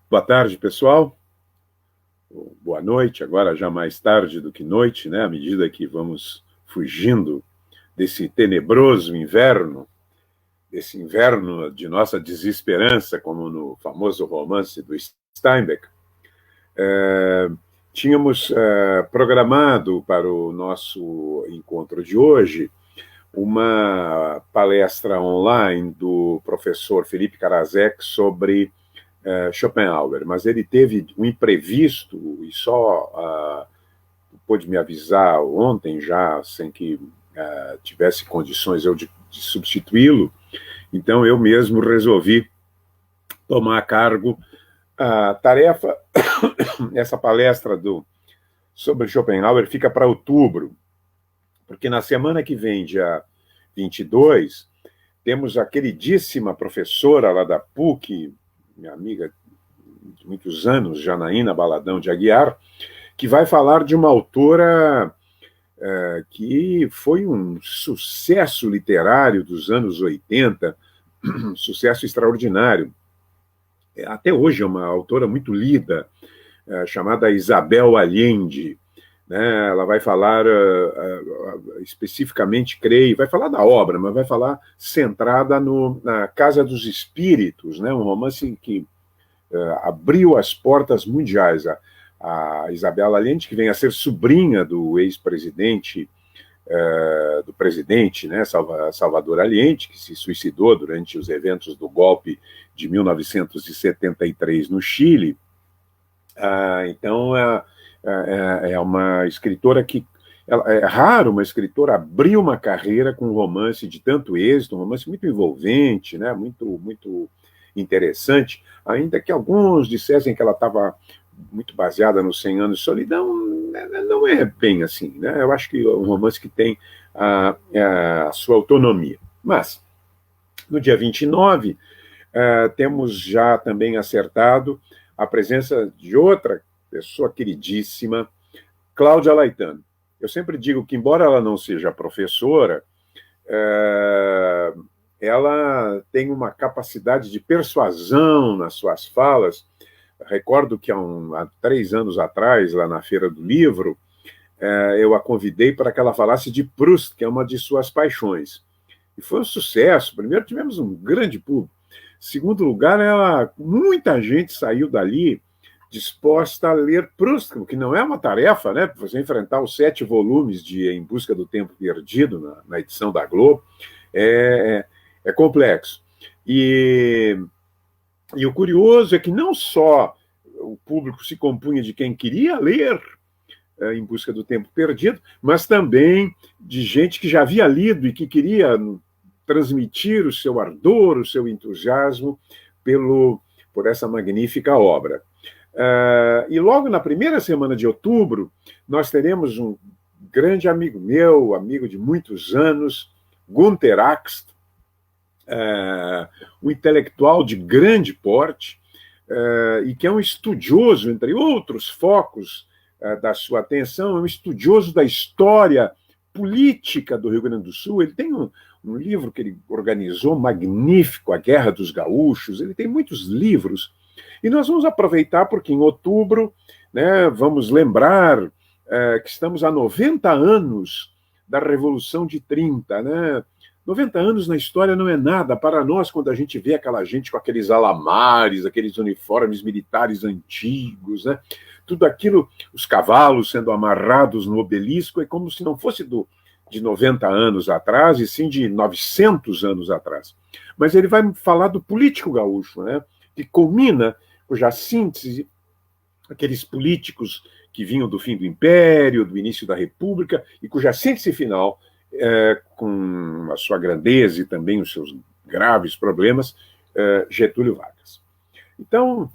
Boa tarde, pessoal. Boa noite, agora já mais tarde do que noite, né? À medida que vamos fugindo desse tenebroso inverno, desse inverno de nossa desesperança, como no famoso romance do Steinbeck. Tínhamos programado para o nosso encontro de hoje uma palestra online do professor Felipe Karasek sobre Schopenhauer, mas ele teve um imprevisto e só pôde me avisar ontem já, sem que tivesse condições eu de substituí-lo. Então eu mesmo resolvi tomar a cargo a tarefa. Essa palestra sobre Schopenhauer fica para outubro, porque na semana que vem, dia 22, temos a queridíssima professora lá da PUC, minha amiga de muitos anos, Janaína Baladão de Aguiar, que vai falar de uma autora que foi um sucesso literário dos anos 80, um sucesso extraordinário. Até hoje é uma autora muito lida, chamada Isabel Allende. Né? Ela vai falar especificamente, creio, vai falar da obra, mas vai falar centrada na Casa dos Espíritos, né? Um romance que abriu as portas mundiais. A Isabel Allende, que vem a ser sobrinha do ex-presidente, do presidente, né, Salvador Allende, que se suicidou durante os eventos do golpe de 1973 no Chile. Então, é uma escritora que... É raro uma escritora abrir uma carreira com um romance de tanto êxito, um romance muito envolvente, né, muito interessante, ainda que alguns dissessem que ela estava muito baseada nos 100 anos de solidão, não é bem assim, né? Eu acho que é um romance que tem a sua autonomia. Mas, no dia 29, temos já também acertado a presença de outra pessoa queridíssima, Cláudia Laitano. Eu sempre digo que, embora ela não seja professora, ela tem uma capacidade de persuasão nas suas falas. Recordo que há 3 anos atrás, lá na Feira do Livro, eu a convidei para que ela falasse de Proust, que é uma de suas paixões. E foi um sucesso. Primeiro, tivemos um grande público. Segundo lugar, muita gente saiu dali disposta a ler Proust, o que não é uma tarefa, né? Você enfrentar os 7 volumes de Em Busca do Tempo Perdido, na edição da Globo, é complexo. E o curioso é que não só o público se compunha de quem queria ler Em Busca do Tempo Perdido, mas também de gente que já havia lido e que queria transmitir o seu ardor, o seu entusiasmo por essa magnífica obra. E logo na primeira semana de outubro, nós teremos um grande amigo meu, amigo de muitos anos, Günter Axt, um intelectual de grande porte, e que é um estudioso, entre outros focos da sua atenção, é um estudioso da história política do Rio Grande do Sul. Ele tem um livro que ele organizou magnífico, A Guerra dos Gaúchos. Ele tem muitos livros. E nós vamos aproveitar porque em outubro, né, vamos lembrar que estamos há 90 anos da Revolução de 30, né? 90 anos na história não é nada para nós quando a gente vê aquela gente com aqueles alamares, aqueles uniformes militares antigos, né? Tudo aquilo, os cavalos sendo amarrados no obelisco, é como se não fosse de 90 anos atrás, e sim de 900 anos atrás. Mas ele vai falar do político gaúcho, né? Que culmina, cuja síntese, aqueles políticos que vinham do fim do Império, do início da República, e cuja síntese final, com a sua grandeza e também os seus graves problemas, Getúlio Vargas. Então,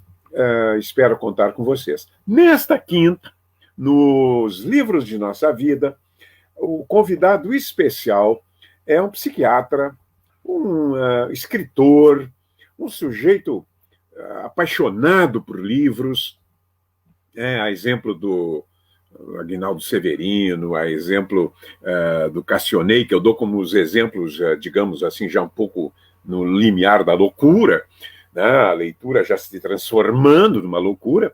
espero contar com vocês. Nesta quinta, nos Livros de Nossa Vida, o convidado especial é um psiquiatra, um escritor, um sujeito apaixonado por livros, a exemplo do Aguinaldo Severino, a exemplo do Cassionei, que eu dou como os exemplos, digamos assim, já um pouco no limiar da loucura, né? A leitura já se transformando numa loucura,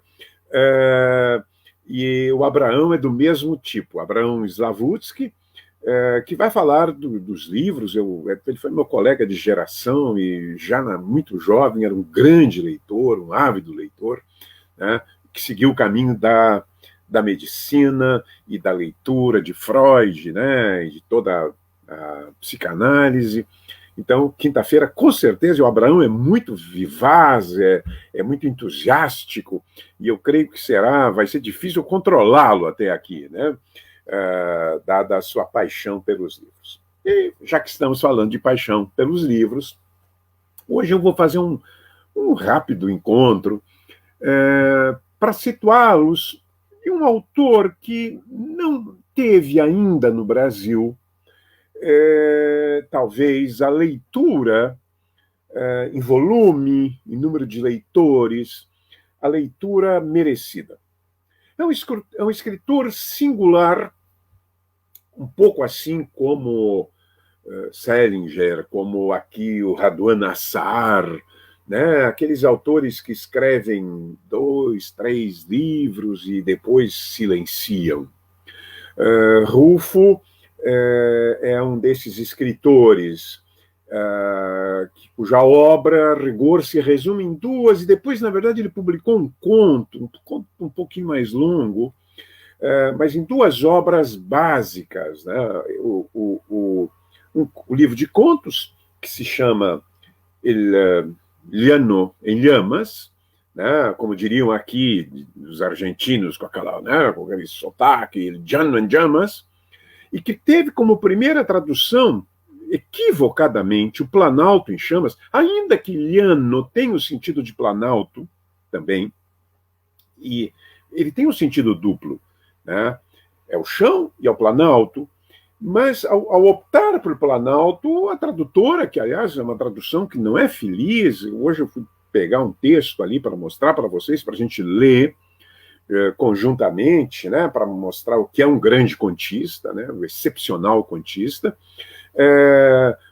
e o Abraão é do mesmo tipo, Abraão Slavutsky, que vai falar dos livros. Ele foi meu colega de geração e já muito jovem era um grande leitor, um ávido leitor, né, que seguiu o caminho da medicina e da leitura de Freud, né, e de toda a psicanálise. Então, quinta-feira, com certeza, o Abraão é muito vivaz, é muito entusiástico, e eu creio que vai ser difícil controlá-lo até aqui, né? Dada a sua paixão pelos livros. E, já que estamos falando de paixão pelos livros, hoje eu vou fazer um rápido encontro para situá-los em um autor que não teve ainda no Brasil talvez a leitura em volume, em número de leitores, a leitura merecida. É um escritor singular, um pouco assim como Salinger, como aqui o Radwan Assar, né? Aqueles autores que escrevem 2, 3 livros e depois silenciam. Rulfo é um desses escritores cuja obra, a rigor, se resume em 2, e depois, na verdade, ele publicou um conto um pouquinho mais longo, mas em 2 obras básicas, né? O livro de contos, que se chama El Llano en Llamas, né? Como diriam aqui os argentinos, com aquele sotaque, El Llano en Llamas, e que teve como primeira tradução, equivocadamente, o Planalto em Chamas, ainda que llano tem o sentido de planalto também, e ele tem um sentido duplo, né? É o chão e é o planalto, mas ao optar por planalto, a tradutora, que aliás é uma tradução que não é feliz, hoje eu fui pegar um texto ali para mostrar para vocês, para a gente ler conjuntamente, né, para mostrar o que é um grande contista, né, um excepcional contista.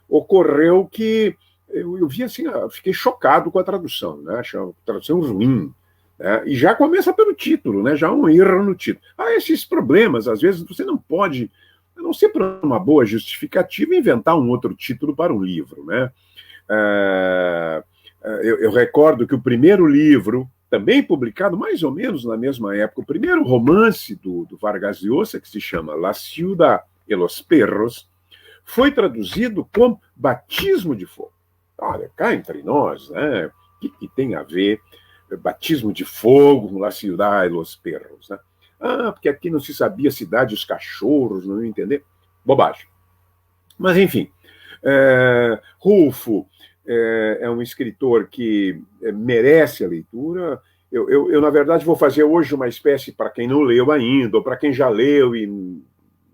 Ocorreu que eu vi assim, fiquei chocado com a tradução, né, achei uma tradução ruim, né, e já começa pelo título, né, já um erro no título. Esses problemas, às vezes, você não pode, a não ser por uma boa justificativa, inventar um outro título para um livro, né. Eu recordo que o primeiro livro, também publicado mais ou menos na mesma época, o primeiro romance do Vargas Llosa, que se chama La Ciudad y los Perros, foi traduzido como Batismo de Fogo. Olha, cá entre nós, né, o que tem a ver Batismo de Fogo com La Ciudad y los Perros? Né? Porque aqui não se sabia a cidade e os cachorros, não ia entender. Bobagem. Mas, enfim, Rulfo é um escritor que merece a leitura. Eu, na verdade, vou fazer hoje uma espécie, para quem não leu ainda, ou para quem já leu e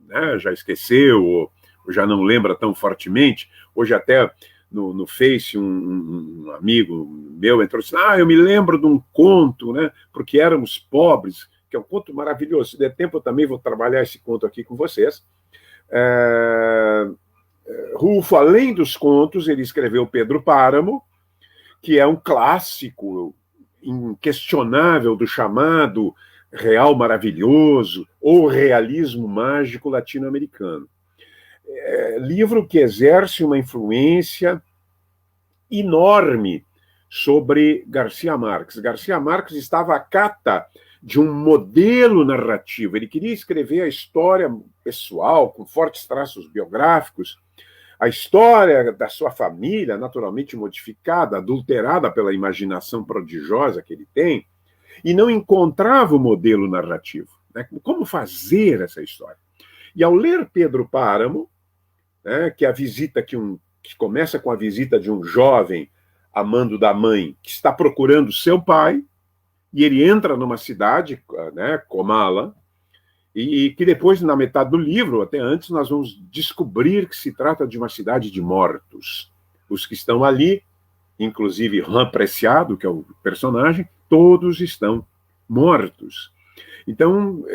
né, já esqueceu, ou já não lembra tão fortemente. Hoje até no Face um amigo meu entrou e disse, eu me lembro de um conto, né, porque éramos pobres, que é um conto maravilhoso. Se der tempo, eu também vou trabalhar esse conto aqui com vocês. Rulfo, além dos contos, ele escreveu Pedro Páramo, que é um clássico inquestionável do chamado real maravilhoso ou realismo mágico latino-americano. Livro que exerce uma influência enorme sobre Garcia Marques. Garcia Marques estava à cata de um modelo narrativo. Ele queria escrever a história pessoal, com fortes traços biográficos, a história da sua família, naturalmente modificada, adulterada pela imaginação prodigiosa que ele tem, e não encontrava o modelo narrativo. Né? Como fazer essa história? E ao ler Pedro Páramo, né, que a visita que começa com a visita de um jovem amando da mãe que está procurando seu pai, e ele entra numa cidade, né, Comala, e que depois, na metade do livro, até antes, nós vamos descobrir que se trata de uma cidade de mortos. Os que estão ali, inclusive Juan Preciado, que é o personagem, todos estão mortos. Então,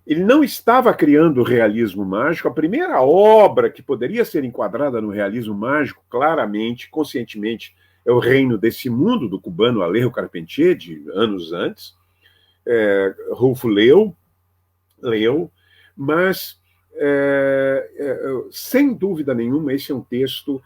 Ele não estava criando o realismo mágico. A primeira obra que poderia ser enquadrada no realismo mágico, claramente, conscientemente, é O Reino desse Mundo, do cubano Alejo Carpentier, de anos antes. Rulfo leu, mas, sem dúvida nenhuma, esse é um texto,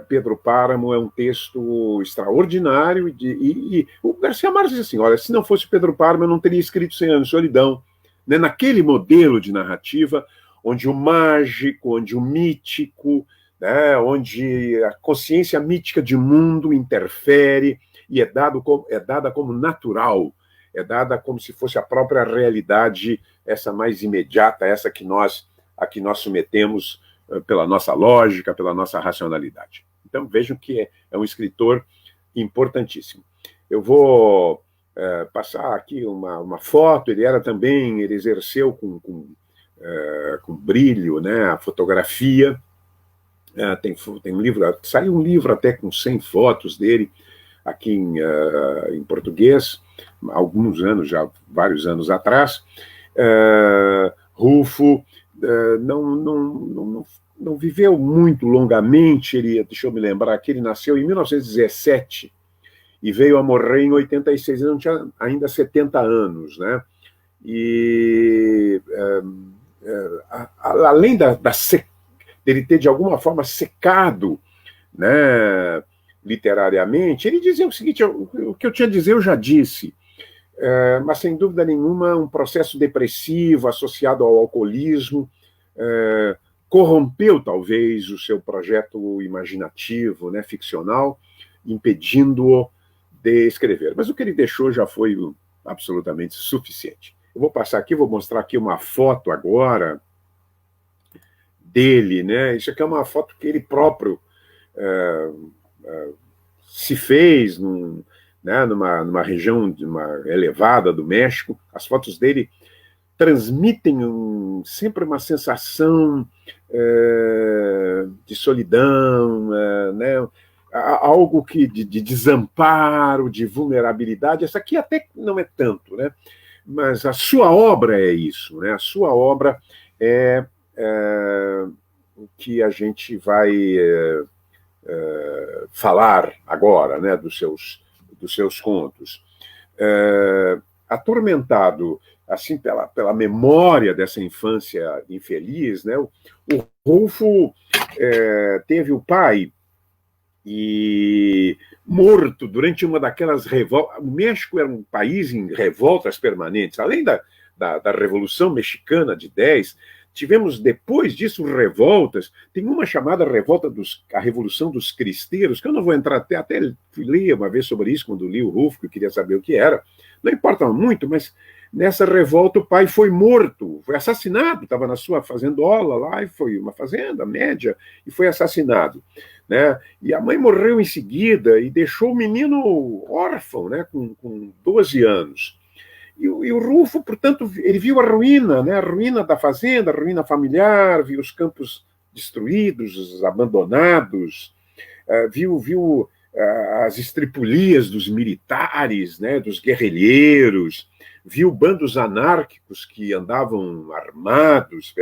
Pedro Páramo é um texto extraordinário, e o Garcia Marques diz assim, olha, se não fosse Pedro Páramo, eu não teria escrito 100 Anos de Solidão, né, naquele modelo de narrativa, onde o mágico, onde o mítico, né, onde a consciência mítica de mundo interfere e é dada como natural, é dada como se fosse a própria realidade, essa mais imediata, essa a que nós submetemos pela nossa lógica, pela nossa racionalidade. Então, vejam que é um escritor importantíssimo. Eu vou passar aqui uma foto, ele exerceu com brilho, né, a fotografia. Tem um livro, saiu um livro até com 100 fotos dele, aqui em português, alguns anos, já vários anos atrás. Rulfo não viveu muito longamente, deixa eu me lembrar, que ele nasceu em 1917 e veio a morrer em 86, ele não tinha ainda 70 anos, né? E além dele ter de alguma forma secado, né, literariamente, ele dizia o seguinte: o que eu tinha a dizer eu já disse, mas sem dúvida nenhuma um processo depressivo associado ao alcoolismo corrompeu talvez o seu projeto imaginativo, né, ficcional, impedindo-o de escrever. Mas o que ele deixou já foi absolutamente suficiente. Eu vou passar aqui, vou mostrar aqui uma foto agora dele, né? Isso aqui é uma foto que ele próprio se fez numa região elevada do México. As fotos dele transmitem sempre uma sensação de solidão, né? Algo de desamparo, de vulnerabilidade. Essa aqui até não é tanto, né? Mas a sua obra é isso, né? A sua obra é o que a gente vai falar agora, né? Dos seus contos. Atormentado assim pela memória dessa infância infeliz, né? O Rulfo teve o pai e morto durante uma daquelas revoltas. O México era um país em revoltas permanentes. Além da Revolução Mexicana de 10, tivemos depois disso revoltas. Tem uma chamada a Revolução dos Cristeiros, que eu não vou entrar, até fui ler uma vez sobre isso quando li o Rulfo, que eu queria saber o que era. Não importa muito, mas nessa revolta o pai foi morto, foi assassinado, estava na sua fazendola lá, e foi uma fazenda média, e foi assassinado, né? E a mãe morreu em seguida e deixou o menino órfão, né? Com 12 anos. E o Rulfo, portanto, ele viu a ruína, né? A ruína da fazenda, a ruína familiar, viu os campos destruídos, abandonados, viu as estripulias dos militares, né? Dos guerrilheiros, viu bandos anárquicos que andavam armados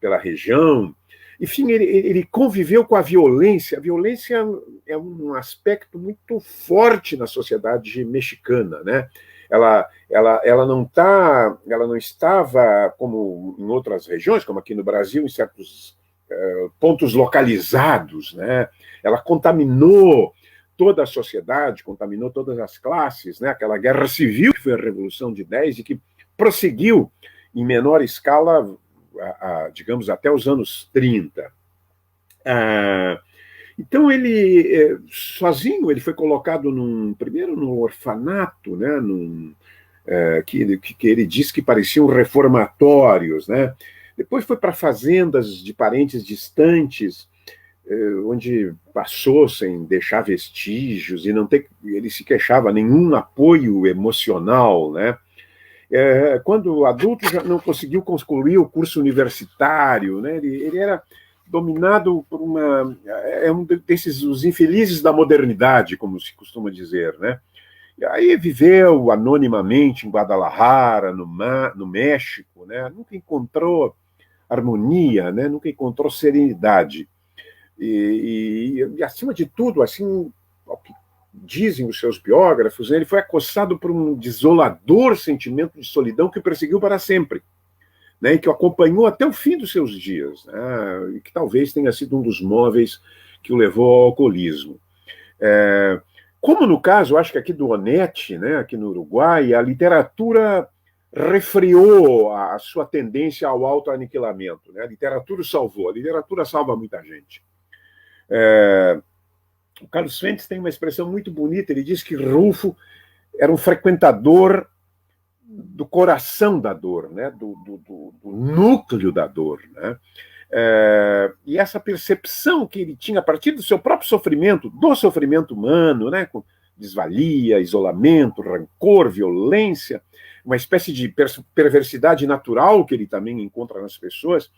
pela região. Enfim, ele conviveu com a violência. A violência é um aspecto muito forte na sociedade mexicana, né? Ela não estava, como em outras regiões, como aqui no Brasil, em certos pontos localizados, né? Ela contaminou toda a sociedade, contaminou todas as classes, né? Aquela guerra civil que foi a Revolução de 10 e que prosseguiu em menor escala, digamos, até os anos 30. Então, ele, sozinho, ele foi colocado primeiro no orfanato, né? Que ele disse que pareciam reformatórios, né? Depois foi para fazendas de parentes distantes, onde passou sem deixar vestígios e ele se queixava nenhum apoio emocional, né? Quando adulto já não conseguiu concluir o curso universitário, né? Ele era dominado por um desses os infelizes da modernidade, como se costuma dizer, né? E aí viveu anonimamente em Guadalajara, no México, né? Nunca encontrou harmonia, né? Nunca encontrou serenidade. E, acima de tudo, assim, ao que dizem os seus biógrafos, né, ele foi acossado por um desolador sentimento de solidão que o perseguiu para sempre, né, e que o acompanhou até o fim dos seus dias, né, e que talvez tenha sido um dos móveis que o levou ao alcoolismo. Como no caso, acho que aqui do Onetti, né, aqui no Uruguai, a literatura refreou a sua tendência ao autoaniquilamento. Né? A literatura o salvou, a literatura salva muita gente. O Carlos Fuentes tem uma expressão muito bonita, ele diz que Rulfo era um frequentador do coração da dor, né? do núcleo da dor. Né? E essa percepção que ele tinha a partir do seu próprio sofrimento, do sofrimento humano, né? Com desvalia, isolamento, rancor, violência, uma espécie de perversidade natural que ele também encontra nas pessoas,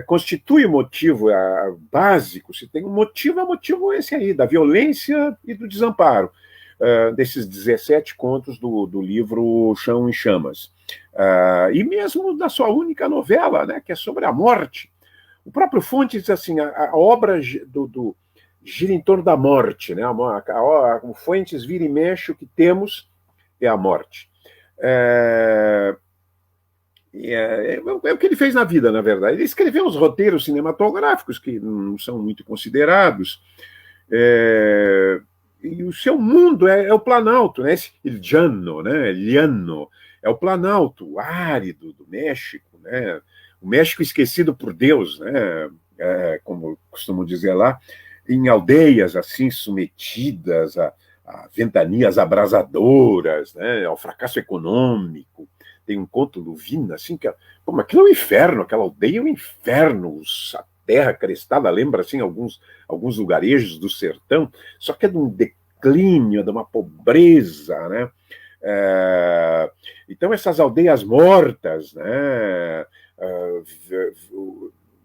constitui o motivo básico. Se tem um motivo, é o motivo esse aí, da violência e do desamparo, desses 17 contos do livro Chão em Chamas. E mesmo da sua única novela, né, que é sobre a morte. O próprio Fontes diz assim, a obra gira em torno da morte. Né? O Fuentes vira e mexe, o que temos é a morte. É o que ele fez na vida, na verdade. Ele escreveu uns roteiros cinematográficos que não são muito considerados, e o seu mundo é o Planalto, né? Il Llano, né? Llano, é o Planalto árido do México, né? O México esquecido por Deus, né? Como costumam dizer lá, em aldeias assim submetidas a ventanias abrasadoras, né? Ao fracasso econômico. Tem um conto do Vina, assim, que aquilo é um inferno, aquela aldeia é um inferno, a terra crestada lembra, assim, alguns lugarejos do sertão, só que é de um declínio, de uma pobreza, né? Então, essas aldeias mortas, né?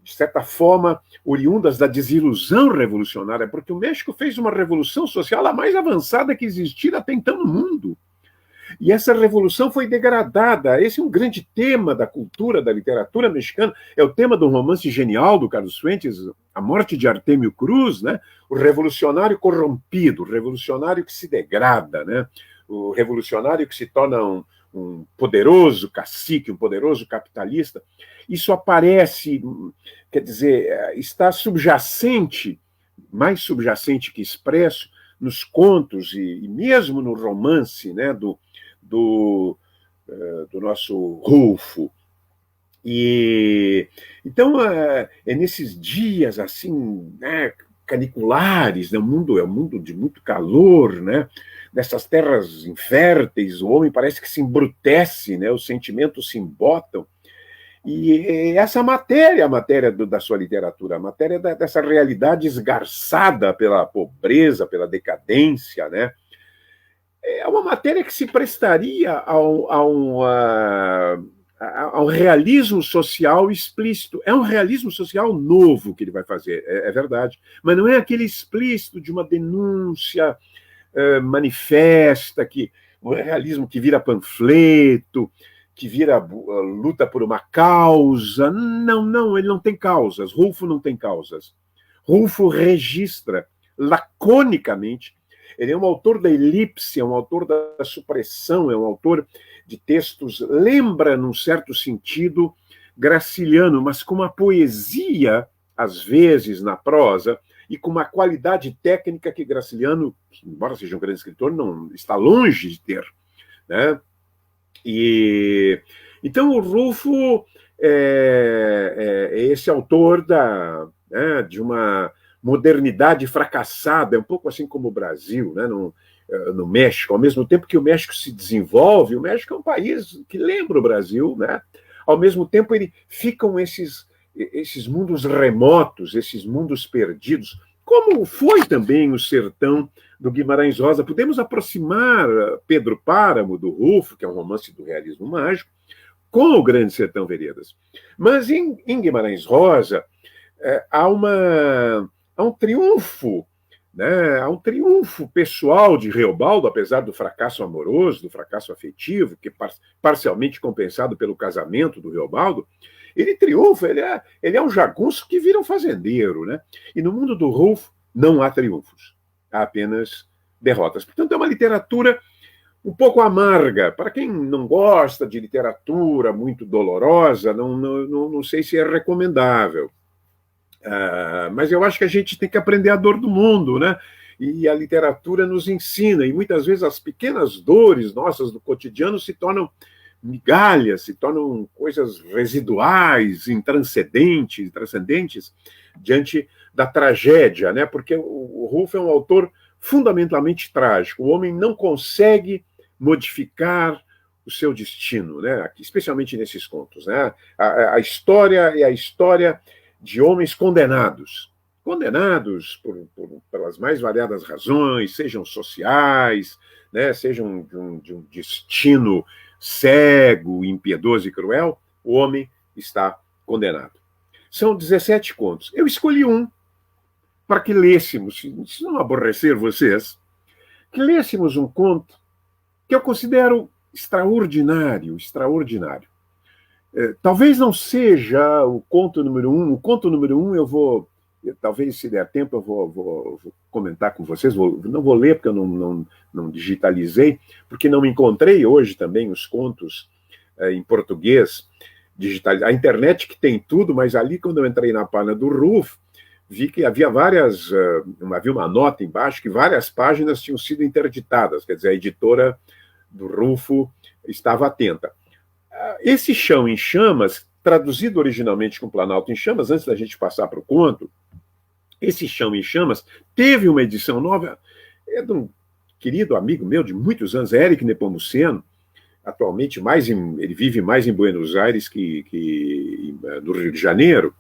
De certa forma, oriundas da desilusão revolucionária, porque o México fez uma revolução social a mais avançada que existira até então no mundo. E essa revolução foi degradada. Esse é um grande tema da cultura, da literatura mexicana. É o tema do romance genial do Carlos Fuentes, A Morte de Artemio Cruz, né? O revolucionário corrompido, o revolucionário que se degrada, né? O revolucionário que se torna um poderoso cacique, um poderoso capitalista. Isso aparece, quer dizer, está subjacente, mais subjacente que expresso, nos contos e mesmo no romance, né, do nosso Rulfo. E então é nesses dias assim, né, caniculares, né, o mundo é um mundo de muito calor, né, nessas terras inférteis, o homem parece que se embrutece, né, os sentimentos se embotam. E essa matéria, a matéria da sua literatura, a matéria dessa realidade esgarçada pela pobreza, pela decadência, né? É uma matéria que se prestaria ao realismo social explícito. É um realismo social novo que ele vai fazer, é verdade. Mas não é aquele explícito de uma denúncia manifesta, o realismo que vira panfleto, que vira luta por uma causa. Não, ele não tem causas. Rulfo não tem causas. Rulfo registra laconicamente. Ele é um autor da elipse, é um autor da supressão, é um autor de textos, lembra, num certo sentido, Graciliano, mas com uma poesia, às vezes, na prosa, e com uma qualidade técnica que Graciliano, embora seja um grande escritor, não está longe de ter, né? E então o Rulfo é esse autor de uma modernidade fracassada, é um pouco assim como o Brasil, né, no México. Ao mesmo tempo que o México se desenvolve, o México é um país que lembra o Brasil, né? Ao mesmo tempo ficam esses mundos remotos, esses mundos perdidos, como foi também o sertão do Guimarães Rosa. Podemos aproximar Pedro Páramo, do Rulfo, que é um romance do realismo mágico, com o Grande Sertão Veredas. Mas em Guimarães Rosa há um triunfo né? Há um triunfo pessoal de Reobaldo, apesar do fracasso amoroso, do fracasso afetivo, que é parcialmente compensado pelo casamento do Reobaldo. Ele triunfa, ele é um jagunço que vira um fazendeiro, né? E no mundo do Rolfo não há triunfos, há apenas derrotas. Portanto, é uma literatura um pouco amarga. Para quem não gosta de literatura muito dolorosa, não sei se é recomendável. Mas eu acho que a gente tem que aprender a dor do mundo, né? E a literatura nos ensina, e muitas vezes as pequenas dores nossas do cotidiano se tornam migalhas, se tornam coisas residuais, intranscendentes diante da tragédia, né? Porque o Rolfo é um autor fundamentalmente trágico. O homem não consegue modificar o seu destino, né? Especialmente nesses contos, né? A história é a história de homens condenados pelas mais variadas razões, sejam sociais, né, sejam de um destino cego, impiedoso e cruel, o homem está condenado. São 17 contos. Eu escolhi um para que lêssemos, se não aborrecer vocês, que lêssemos um conto que eu considero extraordinário. Talvez não seja o conto número 1. O conto número 1 eu vou, talvez se der tempo, eu vou comentar com vocês. Não vou ler porque eu não digitalizei, porque não encontrei hoje também os contos em português digitalizados. A internet que tem tudo, mas ali quando eu entrei na página do Rolfo, vi que havia havia uma nota embaixo que várias páginas tinham sido interditadas, quer dizer, a editora do Rolfo estava atenta. Esse Chão em Chamas, traduzido originalmente com Planalto em Chamas, antes da gente passar para o conto, esse Chão em Chamas teve uma edição nova, é de um querido amigo meu de muitos anos, Éric Nepomuceno, atualmente ele vive mais em Buenos Aires que no Rio de Janeiro,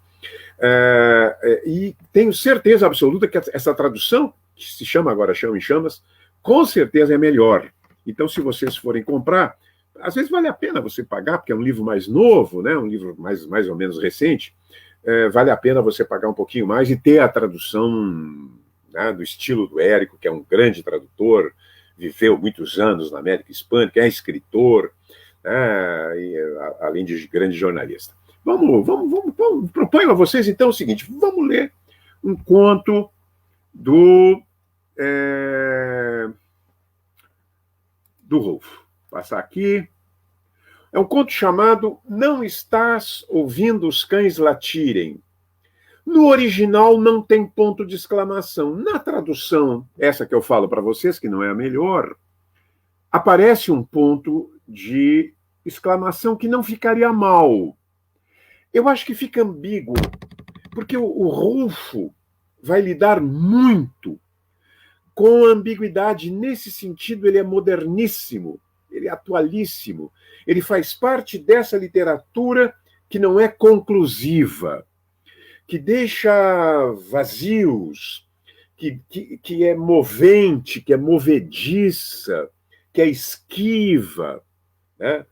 e tenho certeza absoluta que essa tradução, que se chama agora Chão em Chamas, com certeza é melhor. Então, se vocês forem comprar, às vezes vale a pena você pagar, porque é um livro mais novo, né, um livro mais ou menos recente, vale a pena você pagar um pouquinho mais e ter a tradução, né, do estilo do Érico, que é um grande tradutor, viveu muitos anos na América Hispânica, é escritor, né, além de grande jornalista. Proponho a vocês, então, o seguinte, vamos ler um conto do Rolfo. Passar aqui. É um conto chamado Não Estás Ouvindo os Cães Latirem. No original não tem ponto de exclamação. Na tradução, essa que eu falo para vocês, que não é a melhor, aparece um ponto de exclamação que não ficaria mal. Eu acho que fica ambíguo, porque o Rolfo vai lidar muito com a ambiguidade. Nesse sentido, ele é moderníssimo, ele é atualíssimo. Ele faz parte dessa literatura que não é conclusiva, que deixa vazios, que é movente, que é movediça, que é esquiva, né?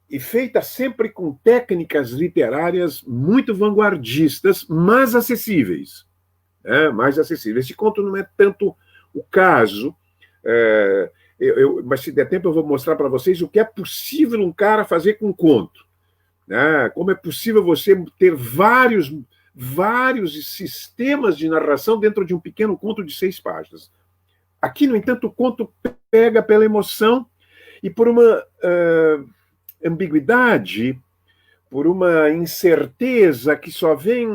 E feita sempre com técnicas literárias muito vanguardistas, mas acessíveis. Mais acessíveis. Esse conto não é tanto o caso, mas se der tempo eu vou mostrar para vocês o que é possível um cara fazer com um conto. Né? Como é possível você ter vários sistemas de narração dentro de um pequeno conto de 6 páginas. Aqui, no entanto, o conto pega pela emoção e por uma ambiguidade, por uma incerteza que só vem,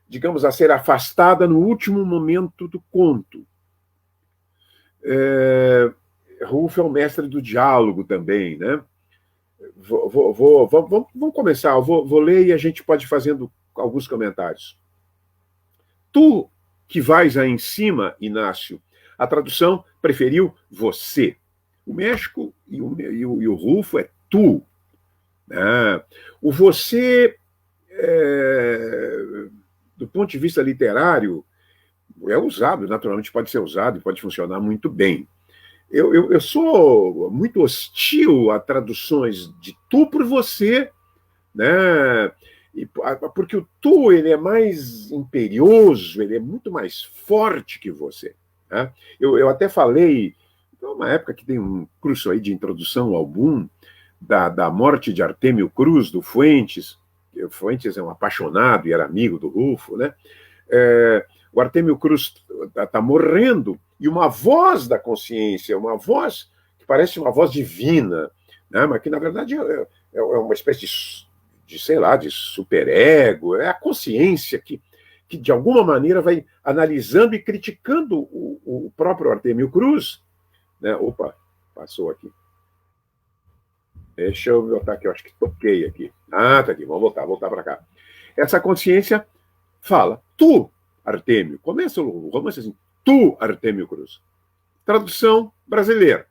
digamos, a ser afastada no último momento do conto. Rolfo é o mestre do diálogo também, né? Vamos começar, eu vou ler e a gente pode ir fazendo alguns comentários. Tu que vais aí em cima, Inácio, a tradução preferiu você. O México e o Rolfo é tu. O você, do ponto de vista literário, é usado, naturalmente pode ser usado e pode funcionar muito bem. Eu sou muito hostil a traduções de tu por você, né? Porque o tu, ele é mais imperioso, ele é muito mais forte que você. Né? Eu até falei, uma época que tem um curso aí de introdução ao boom, da morte de Artêmio Cruz, do Fuentes. O Fuentes é um apaixonado e era amigo do Rufo, né? O Artêmio Cruz está morrendo, e uma voz da consciência, uma voz que parece uma voz divina, né? Mas que, na verdade, é uma espécie sei lá, de superego, é a consciência que, de alguma maneira, vai analisando e criticando o próprio Artêmio Cruz. Né? Opa, passou aqui. Deixa eu botar aqui, eu acho que toquei aqui. Ah, tá aqui, vamos voltar para cá. Essa consciência fala, tu, Artêmio, começa o romance assim, tu, Artêmio Cruz. Tradução brasileira.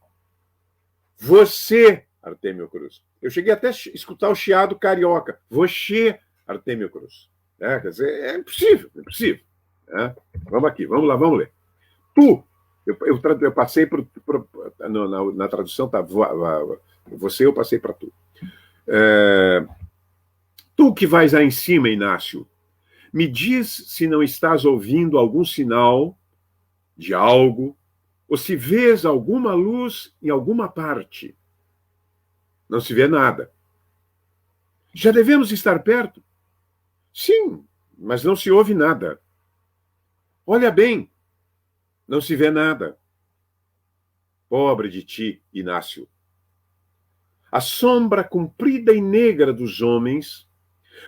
Você, Artêmio Cruz. Eu cheguei até a escutar o chiado carioca. Você, Artêmio Cruz. Quer dizer, é impossível, é impossível. Né? Vamos aqui, vamos lá, vamos ler. Tu, eu passei na tradução, tá, você, eu passei para tu. Tu que vais aí em cima, Inácio, me diz se não estás ouvindo algum sinal de algo, ou se vês alguma luz em alguma parte. Não se vê nada. Já devemos estar perto? Sim, mas não se ouve nada. Olha bem, não se vê nada. Pobre de ti, Inácio. A sombra comprida e negra dos homens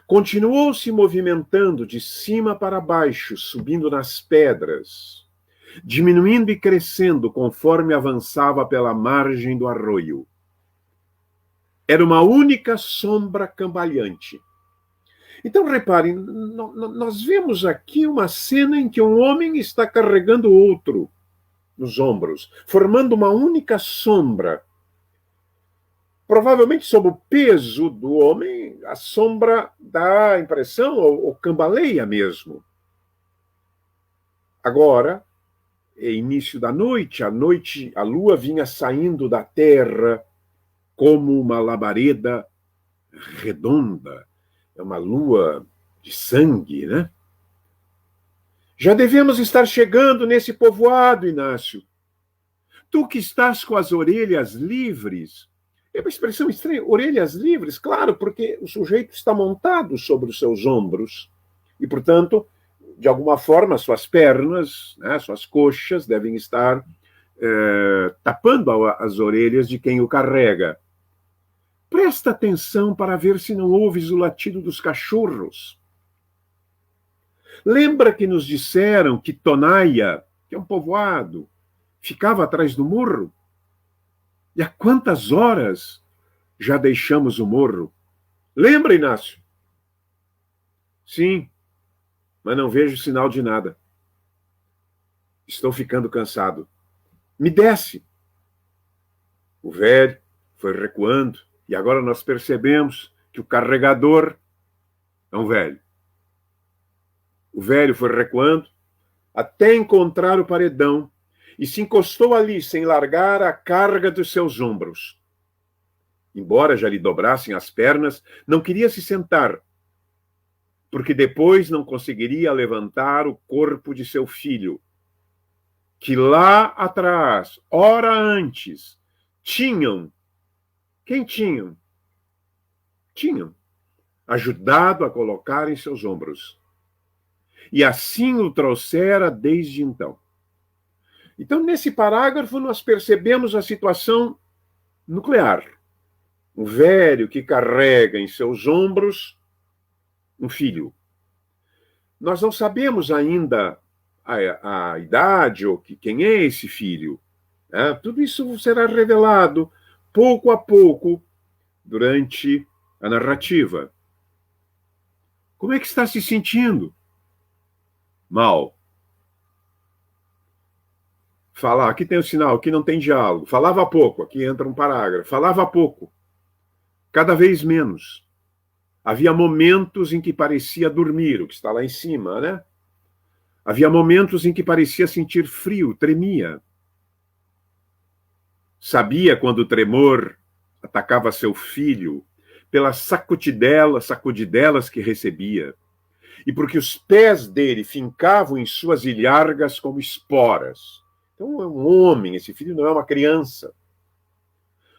continuou se movimentando de cima para baixo, subindo nas pedras, diminuindo e crescendo conforme avançava pela margem do arroio. Era uma única sombra cambaleante. Então, reparem, nós vemos aqui uma cena em que um homem está carregando outro nos ombros, formando uma única sombra. Provavelmente, sob o peso do homem, a sombra dá a impressão, ou cambaleia mesmo. Agora, é início da noite, a lua vinha saindo da terra como uma labareda redonda. É uma lua de sangue, né? Já devemos estar chegando nesse povoado, Inácio. Tu que estás com as orelhas livres. É uma expressão estranha, orelhas livres, claro, porque o sujeito está montado sobre os seus ombros. E, portanto, de alguma forma, suas pernas, né, suas coxas devem estar tapando as orelhas de quem o carrega. Presta atenção para ver se não ouves o latido dos cachorros. Lembra que nos disseram que Tonaia, que é um povoado, ficava atrás do morro? E há quantas horas já deixamos o morro? Lembra, Inácio? Sim, mas não vejo sinal de nada. Estou ficando cansado. Me desce. O velho foi recuando, e agora nós percebemos que o carregador é um velho. O velho foi recuando até encontrar o paredão e se encostou ali sem largar a carga dos seus ombros. Embora já lhe dobrassem as pernas, não queria se sentar, porque depois não conseguiria levantar o corpo de seu filho, que lá atrás, hora antes, tinham ajudado a colocar em seus ombros. E assim o trouxera desde então. Então, nesse parágrafo, nós percebemos a situação nuclear. Um velho que carrega em seus ombros um filho. Nós não sabemos ainda a idade ou quem é esse filho. Né? Tudo isso será revelado pouco a pouco durante a narrativa. Como é que está se sentindo? Mal. Falar, aqui tem o sinal, aqui não tem diálogo. Falava pouco, aqui entra um parágrafo. Falava pouco. Cada vez menos. Havia momentos em que parecia dormir, o que está lá em cima, né? Havia momentos em que parecia sentir frio, tremia. Sabia quando o tremor atacava seu filho, pelas sacudidelas que recebia, e porque os pés dele fincavam em suas ilhargas como esporas. Então é um homem, esse filho não é uma criança.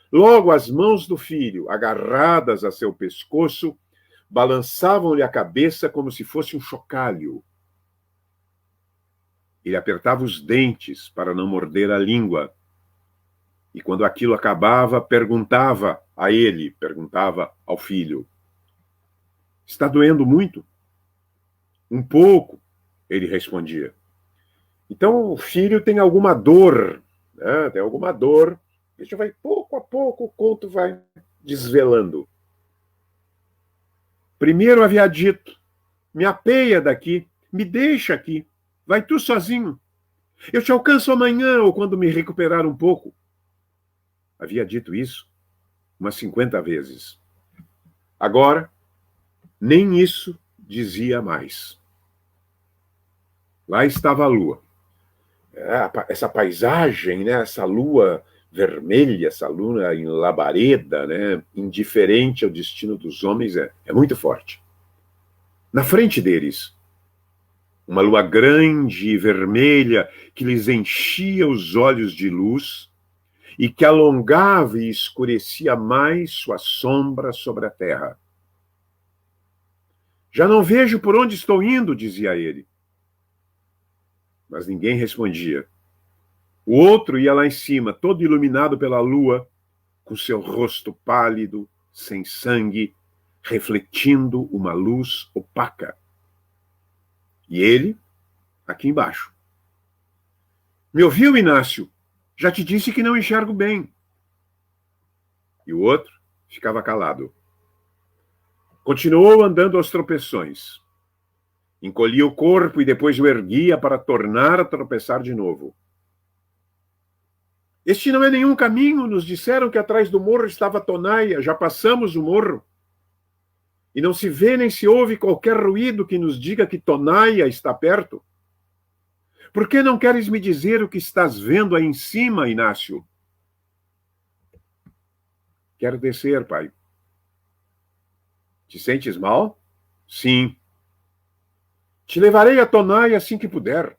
Logo as mãos do filho, agarradas a seu pescoço, balançavam-lhe a cabeça como se fosse um chocalho. Ele apertava os dentes para não morder a língua. E quando aquilo acabava, perguntava ao filho: está doendo muito? Um pouco, ele respondia. Então o filho tem alguma dor, né? Tem alguma dor. A gente vai, pouco a pouco, o conto vai desvelando. Primeiro havia dito: me apeia daqui, me deixa aqui, vai tu sozinho. Eu te alcanço amanhã ou quando me recuperar um pouco. Havia dito isso umas 50 vezes. Agora, nem isso dizia mais. Lá estava a lua. Essa paisagem, né? Essa lua vermelha, essa lua em labareda, né? Indiferente ao destino dos homens, é muito forte. Na frente deles, uma lua grande e vermelha que lhes enchia os olhos de luz e que alongava e escurecia mais sua sombra sobre a terra. Já não vejo por onde estou indo, dizia ele. Mas ninguém respondia. O outro ia lá em cima, todo iluminado pela lua, com seu rosto pálido, sem sangue, refletindo uma luz opaca. E ele, aqui embaixo. Me ouviu, Inácio? Já te disse que não enxergo bem. E o outro ficava calado. Continuou andando aos tropeções. Encolhia o corpo e depois o erguia para tornar a tropeçar de novo. Este não é nenhum caminho. Nos disseram que atrás do morro estava Tonaia. Já passamos o morro. E não se vê nem se ouve qualquer ruído que nos diga que Tonaia está perto. Por que não queres me dizer o que estás vendo aí em cima, Inácio? Quero descer, pai. Te sentes mal? Sim. Te levarei a Tonaia assim que puder.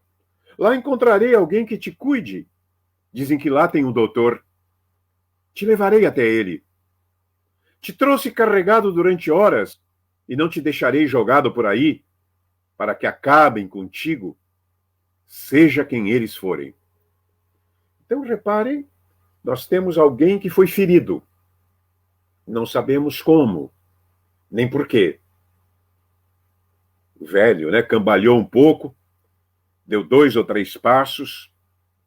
Lá encontrarei alguém que te cuide. Dizem que lá tem um doutor. Te levarei até ele. Te trouxe carregado durante horas e não te deixarei jogado por aí para que acabem contigo, seja quem eles forem. Então, reparem, nós temos alguém que foi ferido. Não sabemos como, nem por quê. O velho, né, cambaleou um pouco, deu 2 ou 3 passos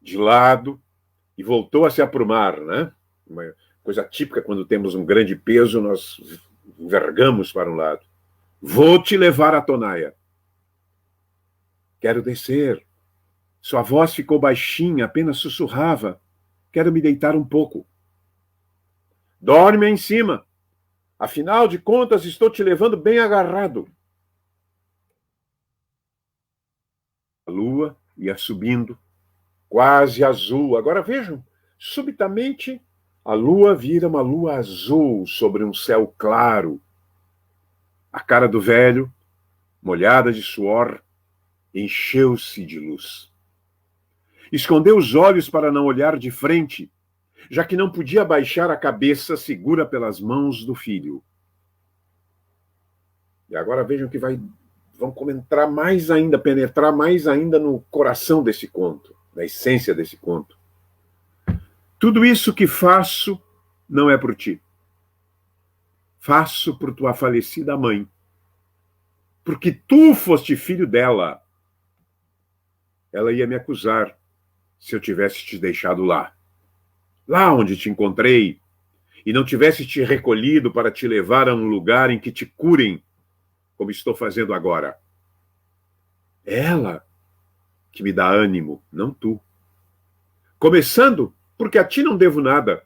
de lado e voltou a se aprumar, né? Uma coisa típica quando temos um grande peso, nós envergamos para um lado. Vou te levar a Tonaia. Quero descer. Sua voz ficou baixinha, apenas sussurrava. Quero me deitar um pouco. Dorme aí em cima. Afinal de contas, estou te levando bem agarrado. A lua ia subindo, quase azul. Agora vejam, subitamente a lua vira uma lua azul sobre um céu claro. A cara do velho, molhada de suor, encheu-se de luz. Escondeu os olhos para não olhar de frente, já que não podia baixar a cabeça segura pelas mãos do filho. E agora vejam que vão penetrar mais ainda no coração desse conto, na essência desse conto. Tudo isso que faço não é por ti. Faço por tua falecida mãe. Porque tu foste filho dela. Ela ia me acusar se eu tivesse te deixado lá. Lá onde te encontrei, e não tivesse te recolhido para te levar a um lugar em que te curem, como estou fazendo agora. Ela que me dá ânimo, não tu. Começando porque a ti não devo nada,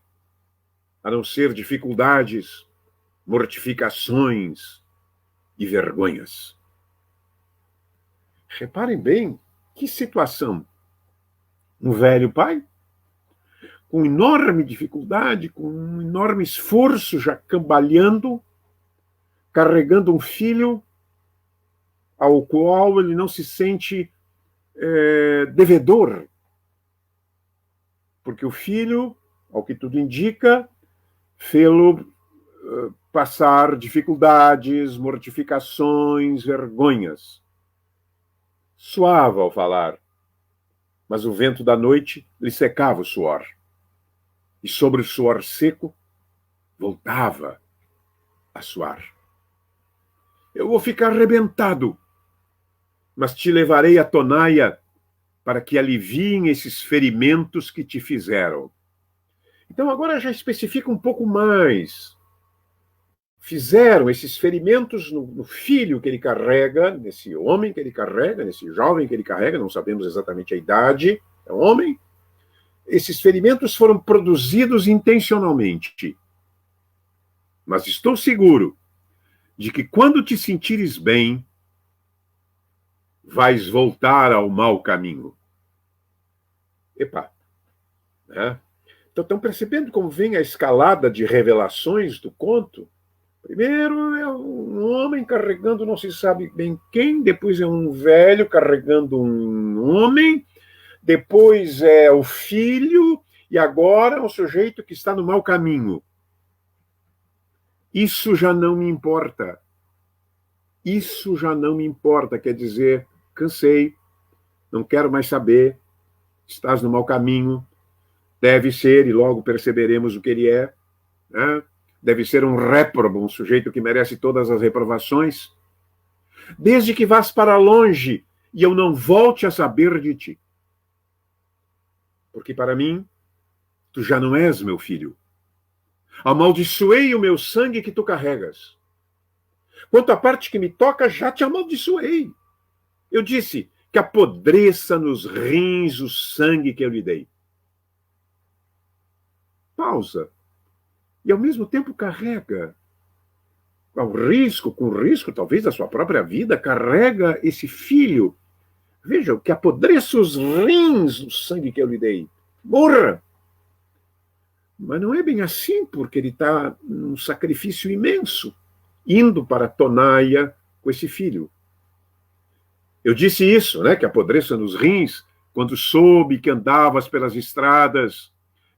a não ser dificuldades, mortificações e vergonhas. Reparem bem, que situação. Um velho pai, com enorme dificuldade, com um enorme esforço, já cambaleando, carregando um filho ao qual ele não se sente devedor. Porque o filho, ao que tudo indica, fê-lo passar dificuldades, mortificações, vergonhas. Suava ao falar, mas o vento da noite lhe secava o suor. E sobre o suor seco, voltava a suar. Eu vou ficar arrebentado, mas te levarei a Tonaia para que aliviem esses ferimentos que te fizeram. Então agora já especifica um pouco mais. Fizeram esses ferimentos no filho que ele carrega, nesse homem que ele carrega, nesse jovem que ele carrega, não sabemos exatamente a idade, é um homem. Esses ferimentos foram produzidos intencionalmente. Mas estou seguro de que quando te sentires bem, vais voltar ao mau caminho. Epa, né? Então, estão percebendo como vem a escalada de revelações do conto? Primeiro é um homem carregando não se sabe bem quem, depois é um velho carregando um homem, depois é o filho, e agora é um sujeito que está no mau caminho. Isso já não me importa. Isso já não me importa, quer dizer, cansei, não quero mais saber, estás no mau caminho, deve ser, e logo perceberemos o que ele é, né? Deve ser um réprobo, um sujeito que merece todas as reprovações, desde que vás para longe e eu não volte a saber de ti. Porque para mim, tu já não és meu filho. Amaldiçoei o meu sangue que tu carregas. Quanto à parte que me toca, já te amaldiçoei. Eu disse que apodreça nos rins o sangue que eu lhe dei. Pausa. E ao mesmo tempo carrega, com risco talvez da sua própria vida, carrega esse filho. Veja, que apodreça os rins do sangue que eu lhe dei. Morra! Mas não é bem assim, porque ele está num sacrifício imenso, indo para Tonaia com esse filho. Eu disse isso, né, que apodreça nos rins, quando soube que andavas pelas estradas,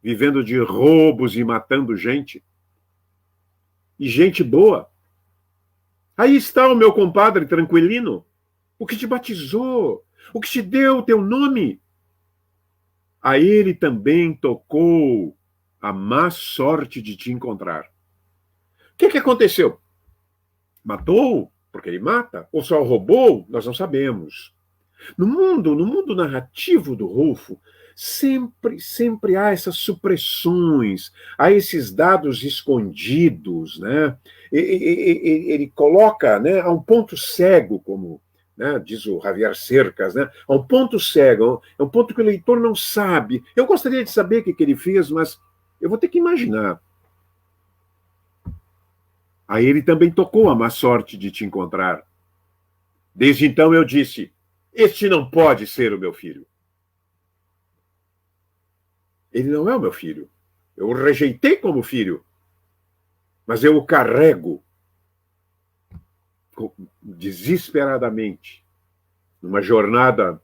vivendo de roubos e matando gente. E gente boa. Aí está o meu compadre Tranquilino, o que te batizou, o que te deu o teu nome. A ele também tocou a má sorte de te encontrar. O que aconteceu? Matou, porque ele mata, ou só roubou? Nós não sabemos. No mundo narrativo do Rolfo, sempre há essas supressões, há esses dados escondidos, né? Ele coloca, né, a um ponto cego, como, né, diz o Javier Cercas, né, a um ponto cego, é um ponto que o leitor não sabe. Eu gostaria de saber o que ele fez, mas eu vou ter que imaginar. A ele também tocou a má sorte de te encontrar. Desde então eu disse, este não pode ser o meu filho. Ele não é o meu filho. Eu o rejeitei como filho, mas eu o carrego desesperadamente numa jornada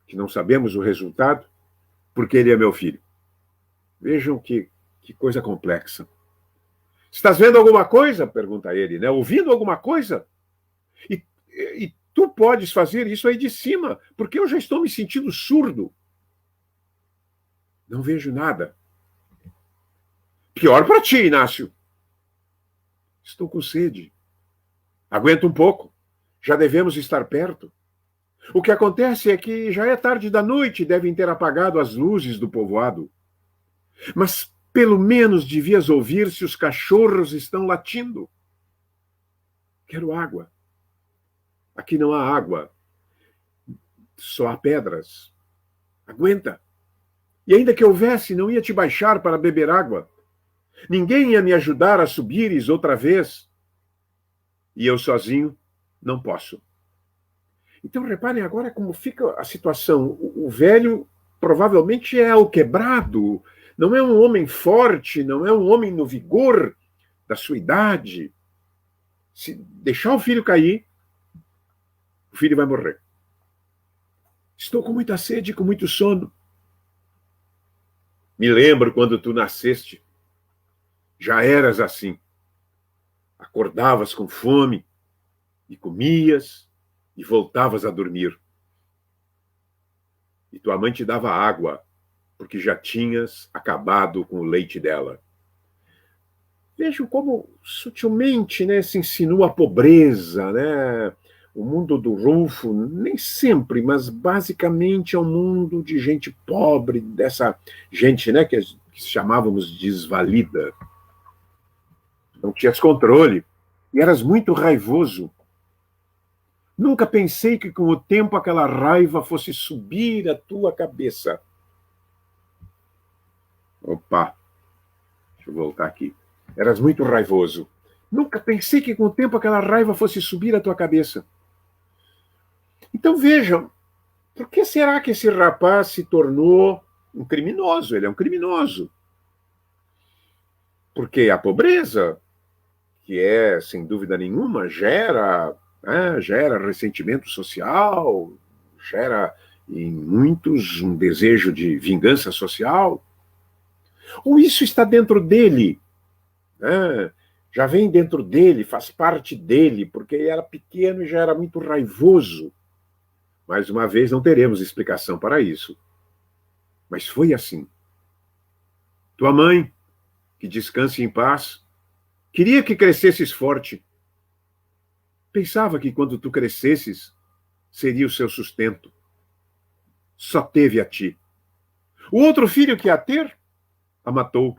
que não sabemos o resultado, porque ele é meu filho. Vejam que coisa complexa. Estás vendo alguma coisa? Pergunta ele, né? Ouvindo alguma coisa? E tu podes fazer isso aí de cima, porque eu já estou me sentindo surdo. Não vejo nada. Pior para ti, Inácio. Estou com sede. Aguenta um pouco. Já devemos estar perto. O que acontece é que já é tarde da noite e devem ter apagado as luzes do povoado. Mas pelo menos devias ouvir se os cachorros estão latindo. Quero água. Aqui não há água. Só há pedras. Aguenta. E ainda que houvesse, não ia te baixar para beber água. Ninguém ia me ajudar a subires outra vez. E eu sozinho não posso. Então reparem agora como fica a situação. O velho provavelmente é o quebrado. Não é um homem forte, não é um homem no vigor da sua idade. Se deixar o filho cair, o filho vai morrer. Estou com muita sede e com muito sono. Me lembro quando tu nasceste. Já eras assim. Acordavas com fome e comias e voltavas a dormir. E tua mãe te dava água, porque já tinhas acabado com o leite dela. Vejam como sutilmente, né, se insinua a pobreza, né? O mundo do Rulfo, nem sempre, mas basicamente é um mundo de gente pobre, dessa gente, né, que chamávamos de desvalida. Não tinhas controle e eras muito raivoso. Nunca pensei que com o tempo aquela raiva fosse subir a tua cabeça. Opa, deixa eu voltar aqui. Eras muito raivoso. Nunca pensei que com o tempo aquela raiva fosse subir a tua cabeça. Então vejam, por que será que esse rapaz se tornou um criminoso? Ele é um criminoso. Porque a pobreza, que é, sem dúvida nenhuma, gera ressentimento social, gera em muitos um desejo de vingança social. Ou isso está dentro dele, né? Já vem dentro dele, faz parte dele, porque ele era pequeno e já era muito raivoso. Mais uma vez, não teremos explicação para isso. Mas foi assim. Tua mãe, que descanse em paz, queria que crescesses forte. Pensava que quando tu crescesses, seria o seu sustento. Só teve a ti. O outro filho que ia ter, a matou.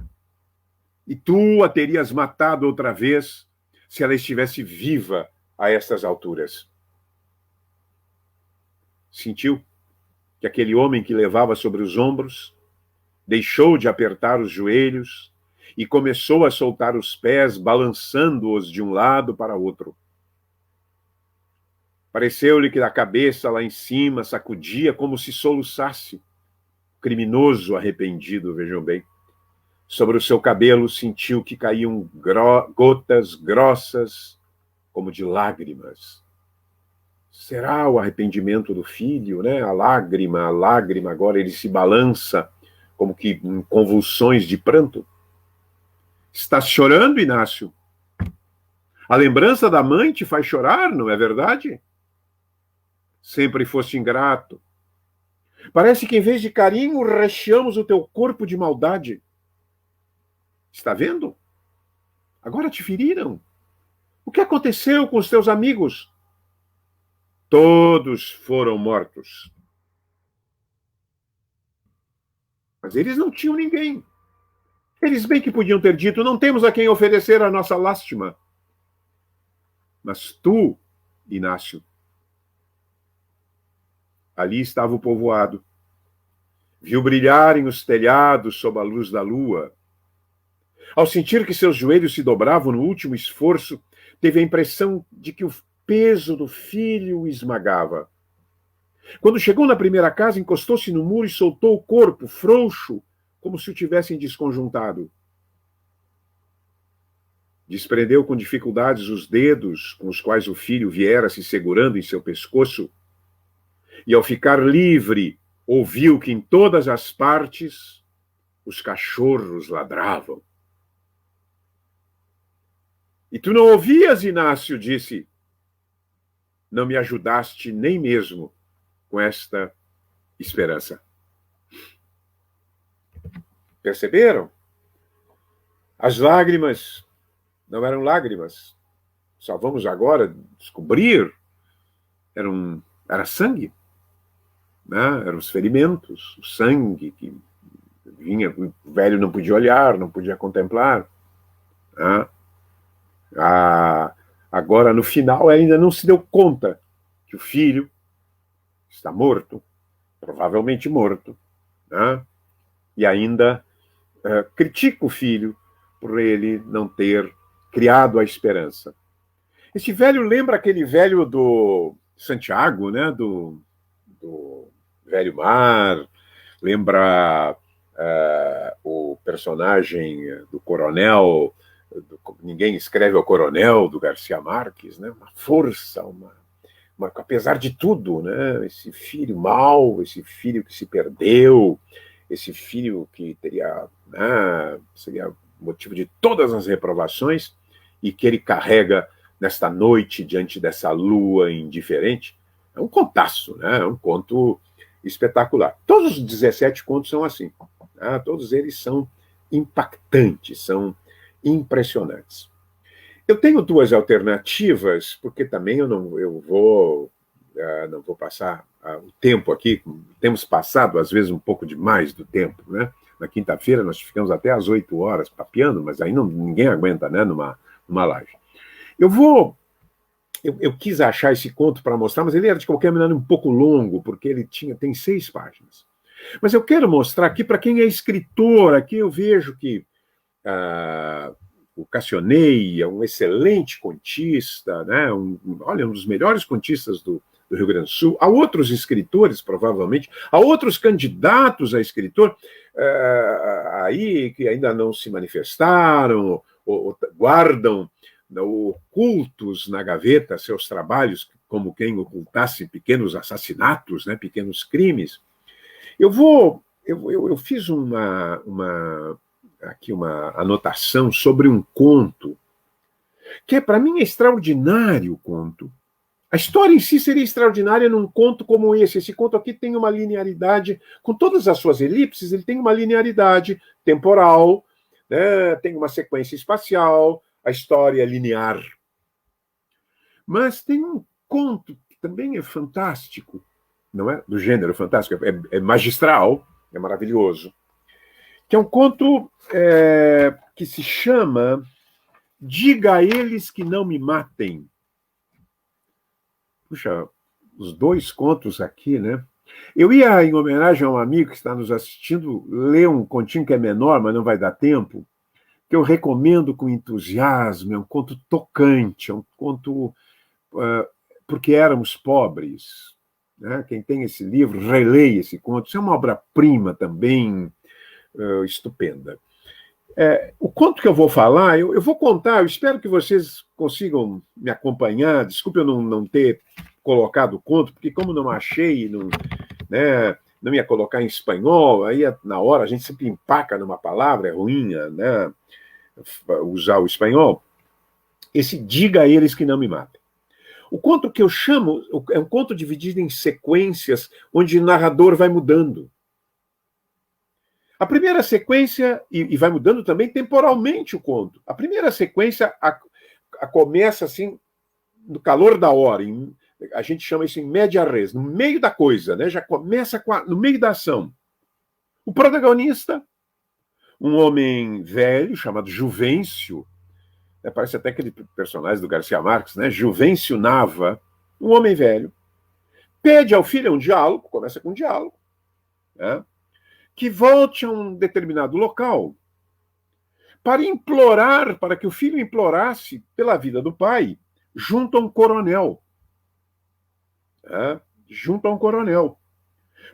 E tu a terias matado outra vez se ela estivesse viva a estas alturas. Sentiu que aquele homem que levava sobre os ombros deixou de apertar os joelhos e começou a soltar os pés, balançando-os de um lado para outro. Pareceu-lhe que a cabeça lá em cima sacudia como se soluçasse. Criminoso arrependido, vejam bem. Sobre o seu cabelo sentiu que caíam gotas grossas como de lágrimas. Será o arrependimento do filho, né? A lágrima, agora ele se balança como que em convulsões de pranto. Estás chorando, Inácio? A lembrança da mãe te faz chorar, não é verdade? Sempre foste ingrato. Parece que em vez de carinho, recheamos o teu corpo de maldade. Está vendo? Agora te feriram. O que aconteceu com os teus amigos? Todos foram mortos. Mas eles não tinham ninguém. Eles bem que podiam ter dito, não temos a quem oferecer a nossa lástima. Mas tu, Inácio, ali estava o povoado. Viu brilharem os telhados sob a luz da lua. Ao sentir que seus joelhos se dobravam no último esforço, teve a impressão de que o peso do filho o esmagava. Quando chegou na primeira casa, encostou-se no muro e soltou o corpo, frouxo, como se o tivessem desconjuntado. Desprendeu com dificuldades os dedos com os quais o filho viera se segurando em seu pescoço, e ao ficar livre, ouviu que em todas as partes os cachorros ladravam. E tu não ouvias, Inácio, disse. Não me ajudaste nem mesmo com esta esperança. Perceberam? As lágrimas não eram lágrimas. Só vamos agora descobrir. Era sangue. Né? Eram os ferimentos, o sangue que vinha, o velho não podia olhar, não podia contemplar. Né? Agora, no final, ainda não se deu conta que o filho está morto, provavelmente morto, né? E ainda critica o filho por ele não ter criado a esperança. Esse velho lembra aquele velho do Santiago, né? Do Velho Mar, lembra o personagem do coronel Ninguém escreve ao Coronel, do Garcia Marques, né? Uma força, apesar de tudo, né? Esse filho mau, esse filho que se perdeu, esse filho que teria, né, seria motivo de todas as reprovações e que ele carrega nesta noite diante dessa lua indiferente. É um contaço, né? É um conto espetacular. Todos os 17 contos são assim, né? Todos eles são impactantes, são impressionantes. Eu tenho duas alternativas, porque também eu não vou passar o tempo aqui, temos passado às vezes um pouco demais do tempo, né? Na quinta-feira nós ficamos até às 8 horas papeando, mas aí ninguém aguenta, né, numa live. Eu quis achar esse conto para mostrar, mas ele era de qualquer maneira um pouco longo, porque ele tem 6 páginas. Mas eu quero mostrar aqui para quem é escritor. Aqui eu vejo que o Cassionei é um excelente contista, né? Um dos melhores contistas do Rio Grande do Sul. Há outros escritores, provavelmente, há outros candidatos a escritor aí que ainda não se manifestaram, ou guardam ocultos na gaveta seus trabalhos, como quem ocultasse pequenos assassinatos, né? Pequenos crimes. Eu fiz aqui uma anotação sobre um conto que, para mim, é extraordinário o conto. A história em si seria extraordinária num conto como esse. Esse conto aqui tem uma linearidade, com todas as suas elipses, ele tem uma linearidade temporal, né? Tem uma sequência espacial, a história é linear. Mas tem um conto que também é fantástico, não é? Do gênero fantástico, é magistral, é maravilhoso, que é um conto que se chama Diga a Eles que Não Me Matem. Puxa, os 2 contos aqui, né? Eu ia, em homenagem a um amigo que está nos assistindo, ler um continho que é menor, mas não vai dar tempo, que eu recomendo com entusiasmo. É um conto tocante, é um conto porque éramos pobres, né? Quem tem esse livro, releia esse conto. Isso é uma obra-prima também estupenda. O conto que eu vou falar, eu vou contar, eu espero que vocês consigam me acompanhar. Desculpe eu não ter colocado o conto, porque como não achei, não ia colocar em espanhol, aí na hora a gente sempre empaca numa palavra, é ruim, né, usar o espanhol. Esse Diga a Eles que Não Me Matem. O conto que eu chamo é um conto dividido em sequências, onde o narrador vai mudando. A primeira sequência, e vai mudando também temporalmente o conto. A primeira sequência começa assim, no calor da hora, a gente chama isso em media res, no meio da coisa, né? Já começa no meio da ação. O protagonista, um homem velho chamado Juvencio, parece até aquele personagem do Garcia Marques, né? Juvencio Nava, um homem velho, pede ao filho um diálogo, começa com um diálogo, né? Que volte a um determinado local para que o filho implorasse pela vida do pai junto a um coronel. Junto a um coronel.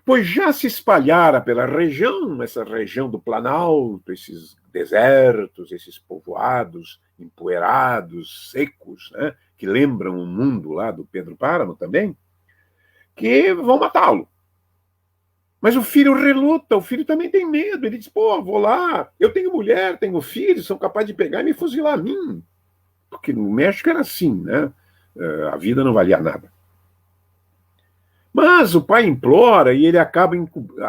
Pois já se espalhara pela região, essa região do Planalto, esses desertos, esses povoados empoeirados, secos, né, que lembram o mundo lá do Pedro Páramo também, que vão matá-lo. Mas o filho reluta, o filho também tem medo. Ele diz, vou lá, eu tenho mulher, tenho filhos, são capazes de pegar e me fuzilar a mim. Porque no México era assim, né? A vida não valia nada. Mas o pai implora e ele acaba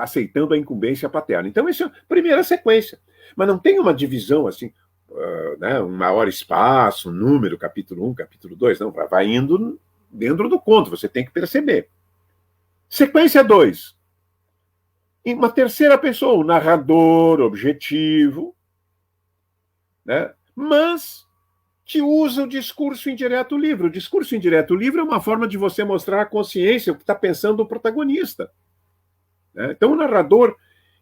aceitando a incumbência paterna. Então, essa é a primeira sequência. Mas não tem uma divisão assim, né? Um maior espaço, um número, capítulo 1, capítulo 2. Não, vai indo dentro do conto, você tem que perceber. Sequência 2. Em uma terceira pessoa, o narrador objetivo, né? Mas que usa o discurso indireto livre. O discurso indireto livre é uma forma de você mostrar a consciência, o que está pensando o protagonista, né? Então, o narrador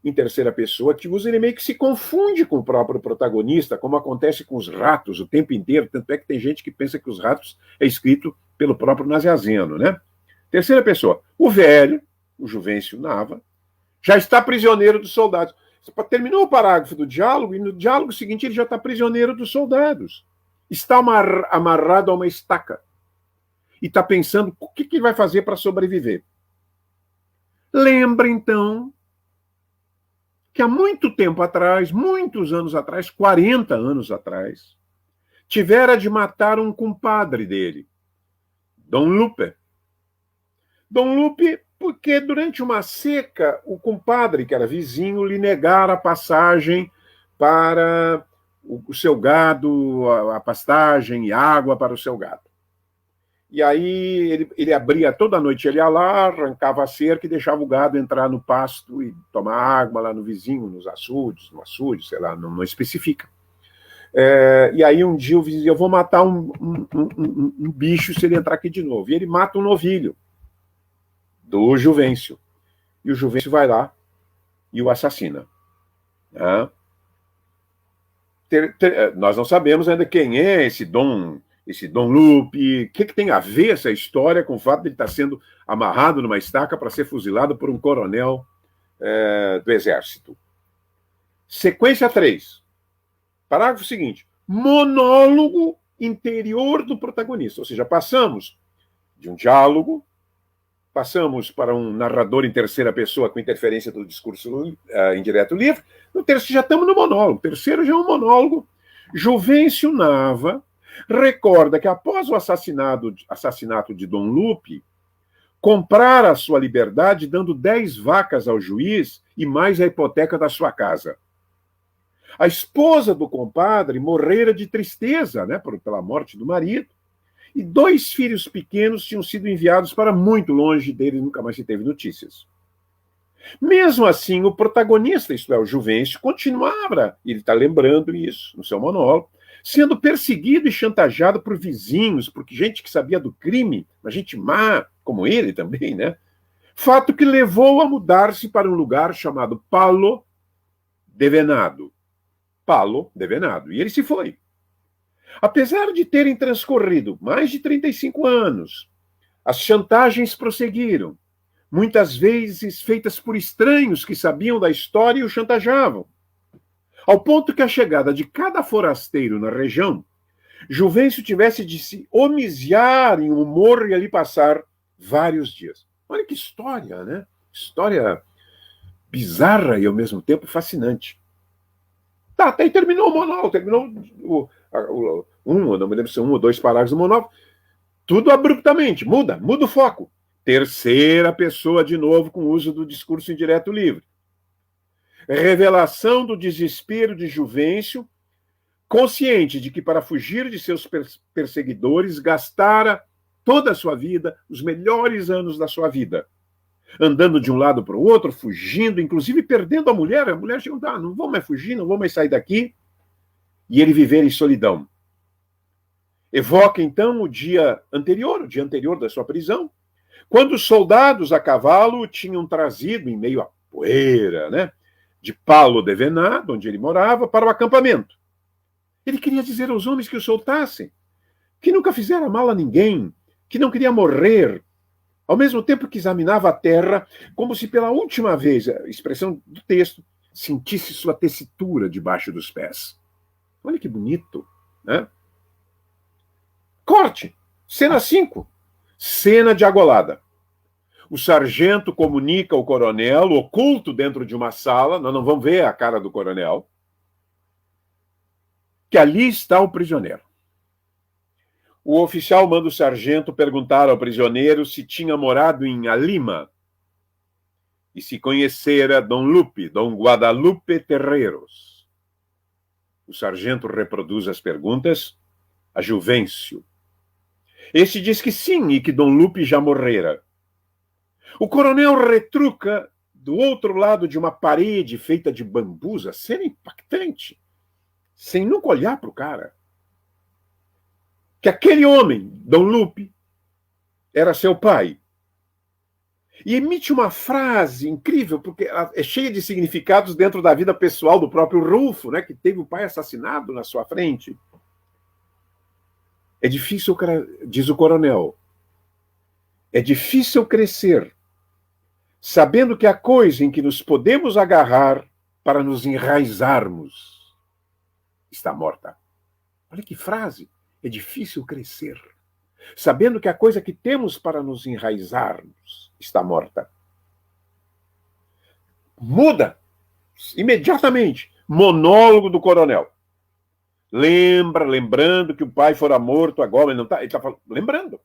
em terceira pessoa que usa, ele meio que se confunde com o próprio protagonista, como acontece com os ratos o tempo inteiro. Tanto é que tem gente que pensa que os ratos é escrito pelo próprio Nazianzeno, né? Terceira pessoa, o velho, o Juvencio Nava, já está prisioneiro dos soldados. Terminou o parágrafo do diálogo, e no diálogo seguinte ele já está prisioneiro dos soldados. Está amarrado a uma estaca. E está pensando o que ele vai fazer para sobreviver. Lembra, então, que há muito tempo atrás, muitos anos atrás, 40 anos atrás, tivera de matar um compadre dele, Dom Lupe. Dom Lupe, porque durante uma seca, o compadre, que era vizinho, lhe negara a passagem para o seu gado, a pastagem e água para o seu gado. E aí ele abria toda a noite, ele ia lá, arrancava a cerca e deixava o gado entrar no pasto e tomar água lá no vizinho, nos açudes, no açude, sei lá, não especifica. E aí um dia o vizinho dizia, eu vou matar um bicho se ele entrar aqui de novo. E ele mata um novilho do Juvencio. E o Juvencio vai lá e o assassina. Nós não sabemos ainda quem é esse Dom Lupe, o que tem a ver essa história com o fato de ele estar sendo amarrado numa estaca para ser fuzilado por um coronel do exército. Sequência 3. Parágrafo seguinte. Monólogo interior do protagonista. Ou seja, passamos de um diálogo, passamos para um narrador em terceira pessoa com interferência do discurso indireto livre. No terceiro já estamos no monólogo. O terceiro já é um monólogo. Juvencio Nava recorda que após o assassinato de Dom Lupe, comprara a sua liberdade dando 10 vacas ao juiz e mais a hipoteca da sua casa. A esposa do compadre morrera de tristeza, né, pela morte do marido, e 2 filhos pequenos tinham sido enviados para muito longe dele e nunca mais se teve notícias. Mesmo assim, o protagonista, isto é, o Juvencio, continuava, ele está lembrando isso no seu monólogo, sendo perseguido e chantageado por vizinhos, porque gente que sabia do crime, mas gente má, como ele também, né? Fato que levou a mudar-se para um lugar chamado Palo de Venado. Palo de Venado. E ele se foi. Apesar de terem transcorrido mais de 35 anos, as chantagens prosseguiram, muitas vezes feitas por estranhos que sabiam da história e o chantageavam. Ao ponto que a chegada de cada forasteiro na região, Juvencio tivesse de se homiciar em um morro e ali passar vários dias. Olha que história, né? História bizarra e ao mesmo tempo fascinante. Tá, até aí terminou o monólogo, terminou não me lembro se 1 ou 2 parágrafos do monólogo. Tudo abruptamente, muda o foco. Terceira pessoa de novo com o uso do discurso indireto livre. Revelação do desespero de Juvencio, consciente de que para fugir de seus perseguidores gastara toda a sua vida, os melhores anos da sua vida, andando de um lado para o outro, fugindo, inclusive perdendo a mulher. A mulher chegou, não vou mais fugir, não vou mais sair daqui. E ele viver em solidão. Evoca, então, o dia anterior da sua prisão, quando os soldados a cavalo o tinham trazido, em meio à poeira, né, de Palo de Venado, onde ele morava, para o acampamento. Ele queria dizer aos homens que o soltassem, que nunca fizera mal a ninguém, que não queria morrer, ao mesmo tempo que examinava a terra, como se pela última vez, a expressão do texto, sentisse sua tessitura debaixo dos pés. Olha que bonito, né? Corte, cena 5, cena de agolada. O sargento comunica ao coronel, oculto dentro de uma sala, nós não vamos ver a cara do coronel, que ali está o prisioneiro. O oficial manda o sargento perguntar ao prisioneiro se tinha morado em Alima e se conhecera Dom Lupe, Dom Guadalupe Terreiros. O sargento reproduz as perguntas a Juvencio. Este diz que sim e que Dom Lupe já morrera. O coronel retruca do outro lado de uma parede feita de bambus, a cena impactante, sem nunca olhar para o cara, que aquele homem, Dom Lupe, era seu pai. E emite uma frase incrível, porque ela é cheia de significados dentro da vida pessoal do próprio Rulfo, né, que teve o pai assassinado na sua frente. É difícil, diz o coronel, é difícil crescer, sabendo que a coisa em que nos podemos agarrar para nos enraizarmos está morta. Olha que frase! É difícil crescer, sabendo que a coisa que temos para nos enraizarmos está morta. Muda imediatamente. Monólogo do coronel. Lembrando que o pai fora morto a golpes. Ele está lembrando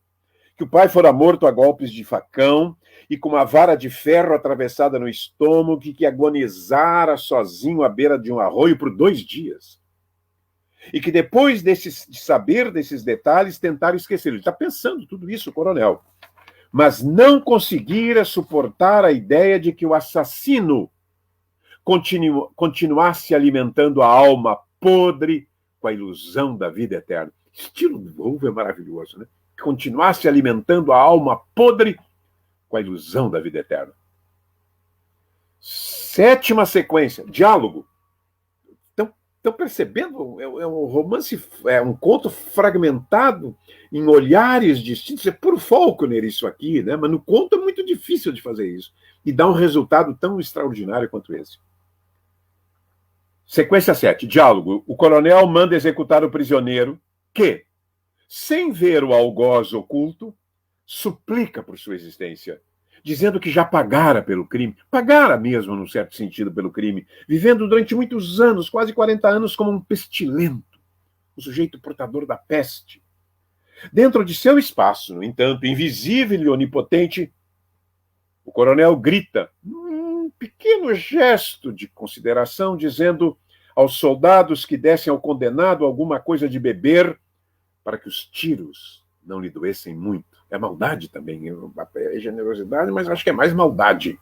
que o pai fora morto a golpes de facão e com uma vara de ferro atravessada no estômago, que agonizara sozinho à beira de um arroio por 2 dias. E que depois de saber desses detalhes, tentaram esquecer. Ele está pensando tudo isso, o coronel. Mas não conseguira suportar a ideia de que o assassino continuasse alimentando a alma podre com a ilusão da vida eterna. Estilo novo é maravilhoso, né? Continuasse alimentando a alma podre com a ilusão da vida eterna. 7ª sequência, diálogo. Estão percebendo? É um romance, é um conto fragmentado em olhares distintos. É puro Faulkner isso aqui, né? Mas no conto é muito difícil de fazer isso. E dá um resultado tão extraordinário quanto esse. Sequência 7, diálogo. O coronel manda executar o prisioneiro que, sem ver o algoz oculto, suplica por sua existência, dizendo que já pagara pelo crime, pagara mesmo, num certo sentido, pelo crime, vivendo durante muitos anos, quase 40 anos, como um pestilento, um sujeito portador da peste. Dentro de seu espaço, no entanto, invisível e onipotente, o coronel grita, um pequeno gesto de consideração, dizendo aos soldados que dessem ao condenado alguma coisa de beber, para que os tiros não lhe doessem muito. É maldade também, é generosidade, mas acho que é mais maldade.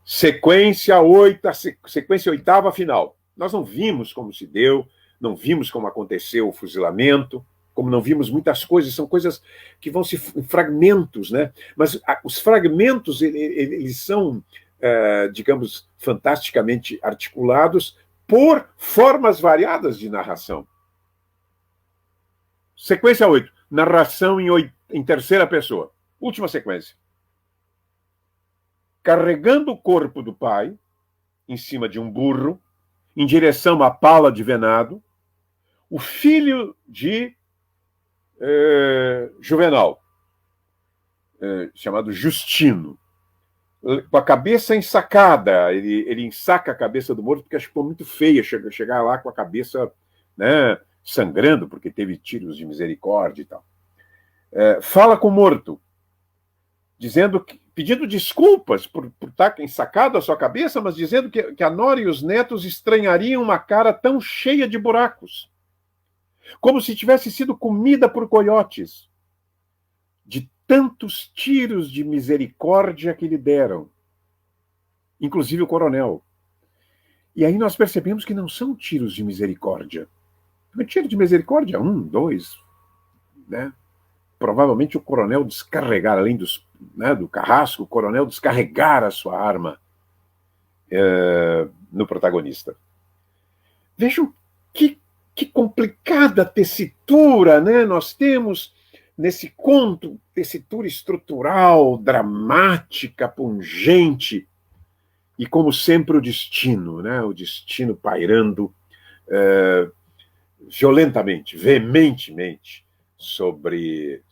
Sequência 8ª final. Nós não vimos como se deu, não vimos como aconteceu o fuzilamento, como não vimos muitas coisas, são coisas que vão se em fragmentos, né? Mas os fragmentos, eles são, digamos, fantasticamente articulados por formas variadas de narração. Sequência 8. Narração em terceira pessoa. Última sequência. Carregando o corpo do pai, em cima de um burro, em direção à pala de venado, o filho de Juvenal, chamado Justino, com a cabeça ensacada. Ele ensaca a cabeça do morto porque acho que ficou muito feia chegar lá com a cabeça, né, sangrando, porque teve tiros de misericórdia e tal. Fala com o morto, pedindo desculpas por estar ensacado a sua cabeça, mas dizendo que a nora e os netos estranhariam uma cara tão cheia de buracos, como se tivesse sido comida por coiotes, de tantos tiros de misericórdia que lhe deram, inclusive o coronel. E aí nós percebemos que não são tiros de misericórdia. Um tiro de misericórdia, 1, 2, né? Provavelmente o coronel descarregar, além do carrasco, o coronel descarregar a sua arma no protagonista. Vejam que complicada tessitura, né? Nós temos nesse conto tessitura estrutural, dramática, pungente, e como sempre o destino, né? O destino pairando violentamente, veementemente sobre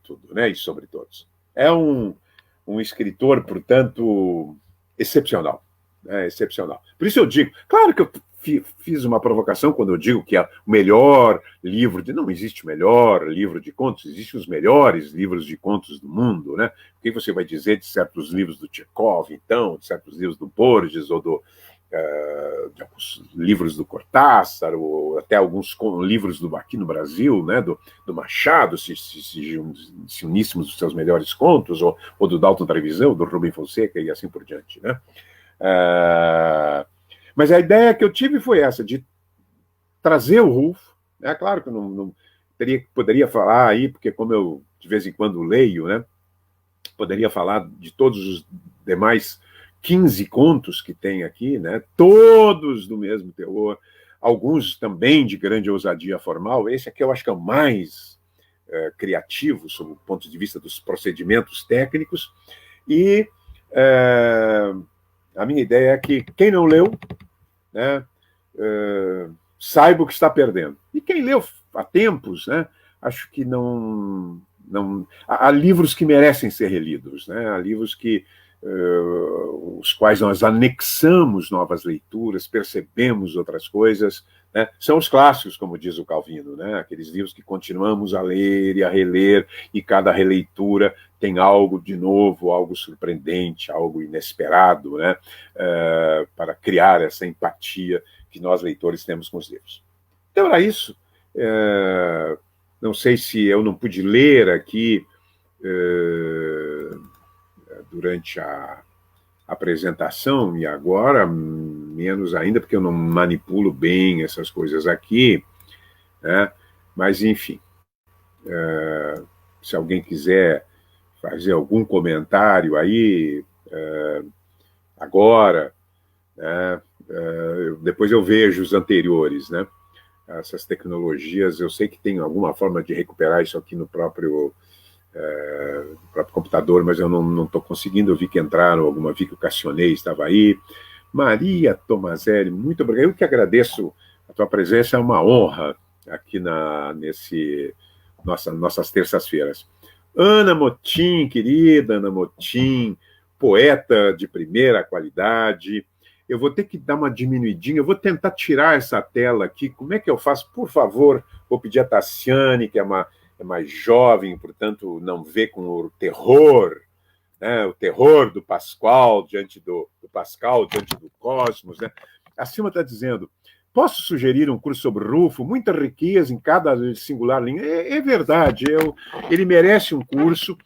tudo, né? E sobre todos. É um escritor, portanto, excepcional, né? Excepcional. Por isso eu digo, claro que eu fiz uma provocação quando eu digo que é o melhor livro não existe o melhor livro de contos, existem os melhores livros de contos do mundo, né? O que você vai dizer de certos livros do Tchekov, então, de certos livros do Borges, ou de alguns livros do Cortázar, ou até alguns livros aqui no Brasil, né, do Machado, se uníssemos os seus melhores contos, ou do Dalton Trevisan, do Rubem Fonseca, e assim por diante, né? Mas a ideia que eu tive foi essa, de trazer o Rulfo. É claro que eu não poderia falar aí, porque como eu de vez em quando leio, né, poderia falar de todos os demais 15 contos que tem aqui, né, todos do mesmo teor, alguns também de grande ousadia formal. Esse aqui eu acho que é o mais criativo, sob o ponto de vista dos procedimentos técnicos, e A minha ideia é que quem não leu, né, saiba o que está perdendo. E quem leu há tempos, né, acho que não... Há livros que merecem ser relidos, né? Há livros que os quais nós anexamos novas leituras, percebemos outras coisas, né? São os clássicos, como diz o Calvino, né? Aqueles livros que continuamos a ler e a reler, e cada releitura tem algo de novo, algo surpreendente, algo inesperado, né? Para criar essa empatia que nós, leitores, temos com os livros. Então, era isso. Não sei se eu não pude ler aqui durante a apresentação, e agora menos ainda, porque eu não manipulo bem essas coisas aqui, né? Mas, enfim, se alguém quiser fazer algum comentário aí, agora, né? Depois eu vejo os anteriores, né? Essas tecnologias, eu sei que tem alguma forma de recuperar isso aqui no próprio computador, mas eu não estou conseguindo. Eu vi que entraram alguma, vi que o Cassionei estava aí. Maria Tomazelli, muito obrigado. Eu que agradeço a tua presença, é uma honra aqui nossas terças-feiras. Ana Motim, querida Ana Motim, poeta de primeira qualidade. Eu vou ter que dar uma diminuidinha, eu vou tentar tirar essa tela aqui. Como é que eu faço? Por favor, vou pedir a Tassiane, que é mais jovem, portanto, não vê com o terror, né? O terror do Pascal diante do cosmos, né? Acima está dizendo: posso sugerir um curso sobre Rufo? Muita riqueza em cada singular linha. É verdade, ele merece um curso,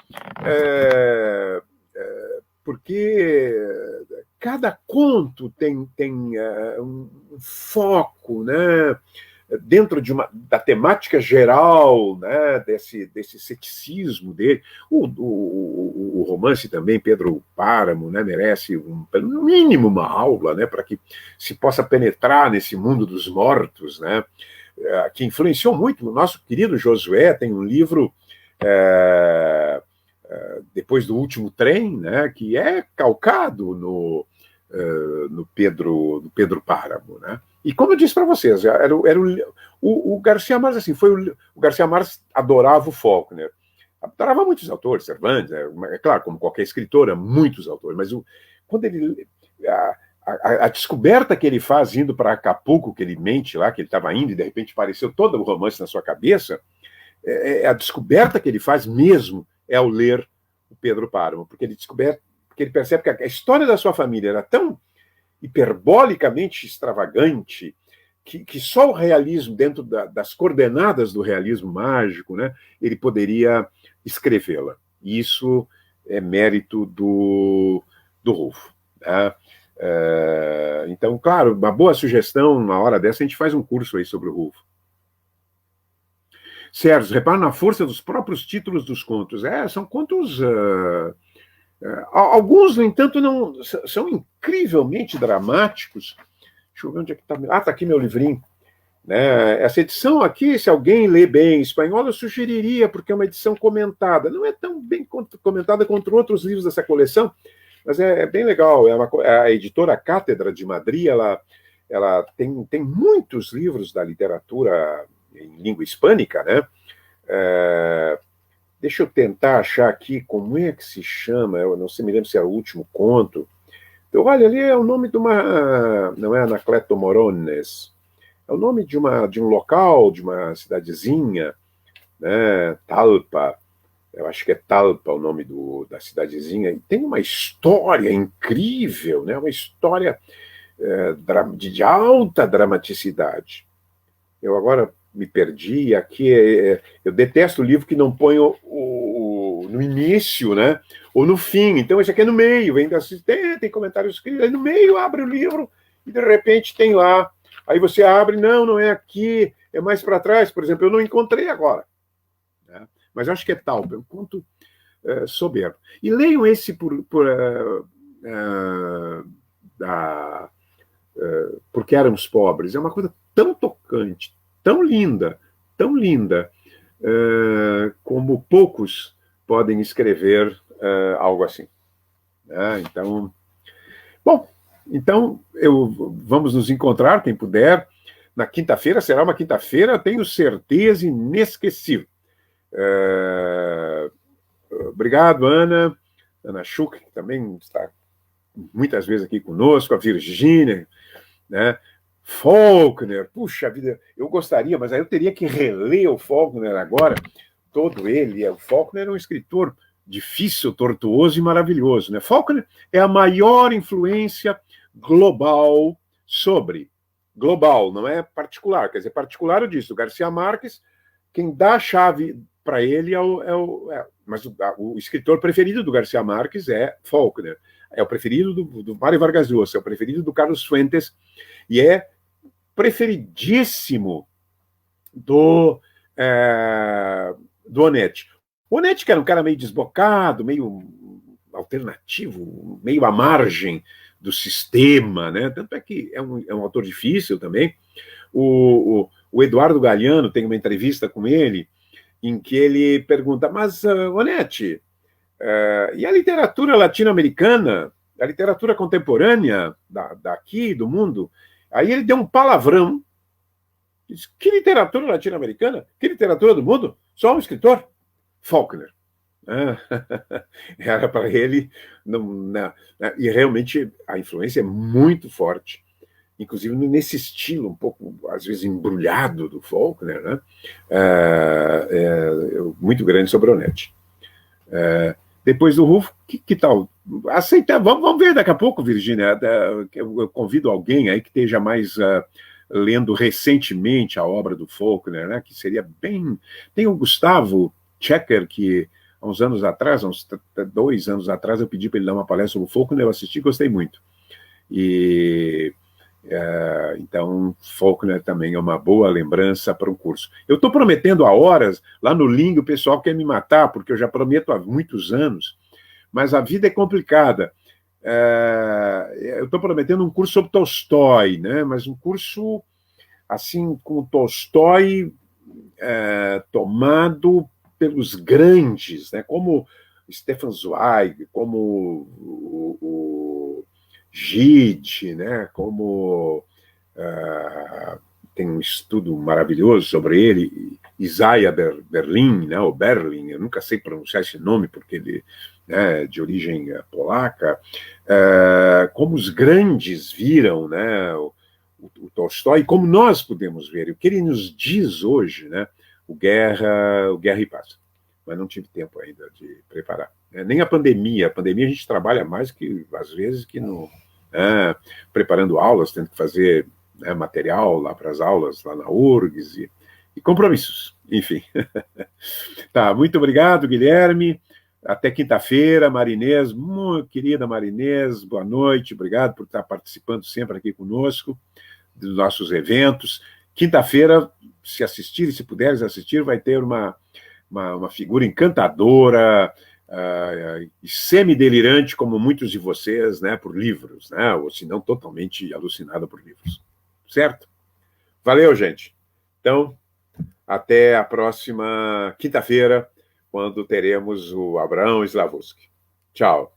porque cada conto tem um foco, né? Dentro da temática geral, né, desse ceticismo dele. O romance também, Pedro Páramo, né, merece, pelo mínimo, uma aula, né, para que se possa penetrar nesse mundo dos mortos, né, que influenciou muito. O nosso querido Josué tem um livro, Depois do Último Trem, né, que é calcado no Pedro Páramo, né? E como eu disse para vocês, o Garcia Marques, assim, o Garcia Marques adorava o Faulkner, adorava muitos autores, Cervantes, é claro, como qualquer escritor, muitos autores, mas quando ele a descoberta que ele faz indo para Acapulco, que ele mente lá, que ele estava indo e de repente apareceu todo o romance na sua cabeça, a descoberta que ele faz mesmo é ao ler o Pedro Páramo, porque ele percebe que a história da sua família era tão hiperbolicamente extravagante que só o realismo, dentro das coordenadas do realismo mágico, né, ele poderia escrevê-la. Isso é mérito do Rufo, né? Então, claro, uma boa sugestão, na hora dessa, a gente faz um curso aí sobre o Rufo. Sérgio, repara na força dos próprios títulos dos contos. São contos... alguns, no entanto, não são incrivelmente dramáticos. Deixa eu ver onde é que está. Está aqui meu livrinho. Né? Essa edição aqui, se alguém lê bem espanhol, eu sugeriria, porque é uma edição comentada. Não é tão bem comentada quanto outros livros dessa coleção, mas é bem legal. A editora Cátedra de Madrid, ela tem muitos livros da literatura em língua hispânica, né? Deixa eu tentar achar aqui como é que se chama. Eu não sei, me lembro se é o Último Conto. Então, olha, ali é o nome de uma... Não é Anacleto Morones. É o nome de um local, de uma cidadezinha, né? Talpa. Eu acho que é Talpa o nome da cidadezinha. E tem uma história incrível, né? Uma história de alta dramaticidade. Eu agora me perdi aqui. Eu detesto o livro que não põe no início, né? Ou no fim. Então, esse aqui é no meio. Tem comentários escritos. Aí no meio, abre o livro e, de repente, tem lá. Aí você abre, não é aqui, é mais para trás. Por exemplo, eu não encontrei agora. Né? Mas eu acho que é tal. É um conto soberbo. E leiam esse Porque Éramos Pobres. É uma coisa tão tocante, tão linda, como poucos podem escrever algo assim. Então, bom, Então, vamos nos encontrar, quem puder. Na quinta-feira, será uma quinta-feira, tenho certeza, inesquecível. Obrigado, Ana Schuch, que também está muitas vezes aqui conosco, a Virgínia, né? Faulkner, puxa vida, eu gostaria, mas aí eu teria que reler o Faulkner agora, todo ele. O Faulkner é um escritor difícil, tortuoso e maravilhoso, né? Faulkner é a maior influência global sobre. Global, não é particular. Quer dizer, particular eu disse, o Garcia Marques, quem dá a chave para ele mas o escritor preferido do Garcia Marques é Faulkner. É o preferido do Mário Vargas Llosa, é o preferido do Carlos Fuentes, e é preferidíssimo do Onetti. O Onetti, que era um cara meio desbocado, meio alternativo, meio à margem do sistema, né? Tanto é que é um autor difícil também. O Eduardo Galeano tem uma entrevista com ele em que ele pergunta, mas, Onetti, e a literatura latino-americana, a literatura contemporânea daqui, do mundo? Aí ele deu um palavrão. Disse, que literatura latino-americana? Que literatura do mundo? Só um escritor? Faulkner. Era para ele. E realmente a influência é muito forte, inclusive nesse estilo um pouco, às vezes, embrulhado do Faulkner, né? Muito grande sobre o Onetti. Depois do Rufo, que tal? Aceitar, vamos ver daqui a pouco, Virgínia. Eu convido alguém aí que esteja mais lendo recentemente a obra do Faulkner, né? Que seria bem. Tem o Gustavo Checker, que há uns anos atrás, uns 2 anos atrás, eu pedi para ele dar uma palestra sobre o Faulkner, eu assisti e gostei muito. Então, Faulkner também é uma boa lembrança para um curso. Eu estou prometendo há horas, lá no Ling, o pessoal quer me matar, porque eu já prometo há muitos anos, mas a vida é complicada. Eu estou prometendo um curso sobre Tolstói, né? Mas um curso, assim, com Tolstói tomado pelos grandes, né? Como Stefan Zweig, como o Gide, né? Como tem um estudo maravilhoso sobre ele, Isaiah Berlin, né? O Berlin, eu nunca sei pronunciar esse nome porque ele é de origem polaca, como os grandes viram, né? O Tolstói, como nós podemos ver, o que ele nos diz hoje, né? O Guerra e Paz. Mas não tive tempo ainda de preparar. Nem a pandemia a gente trabalha mais que, às vezes, que no, preparando aulas, tendo que fazer material lá para as aulas, lá na URGS, e compromissos, enfim. Tá, muito obrigado, Guilherme. Até quinta-feira, Marinês, muito querida Marinês, boa noite, obrigado por estar participando sempre aqui conosco, dos nossos eventos. Quinta-feira, se assistirem, se puderes assistir, vai ter uma figura encantadora e semi-delirante, como muitos de vocês, né, por livros, né, ou se não, totalmente alucinada por livros. Certo? Valeu, gente. Então, até a próxima quinta-feira, quando teremos o Abraão Slavosky. Tchau.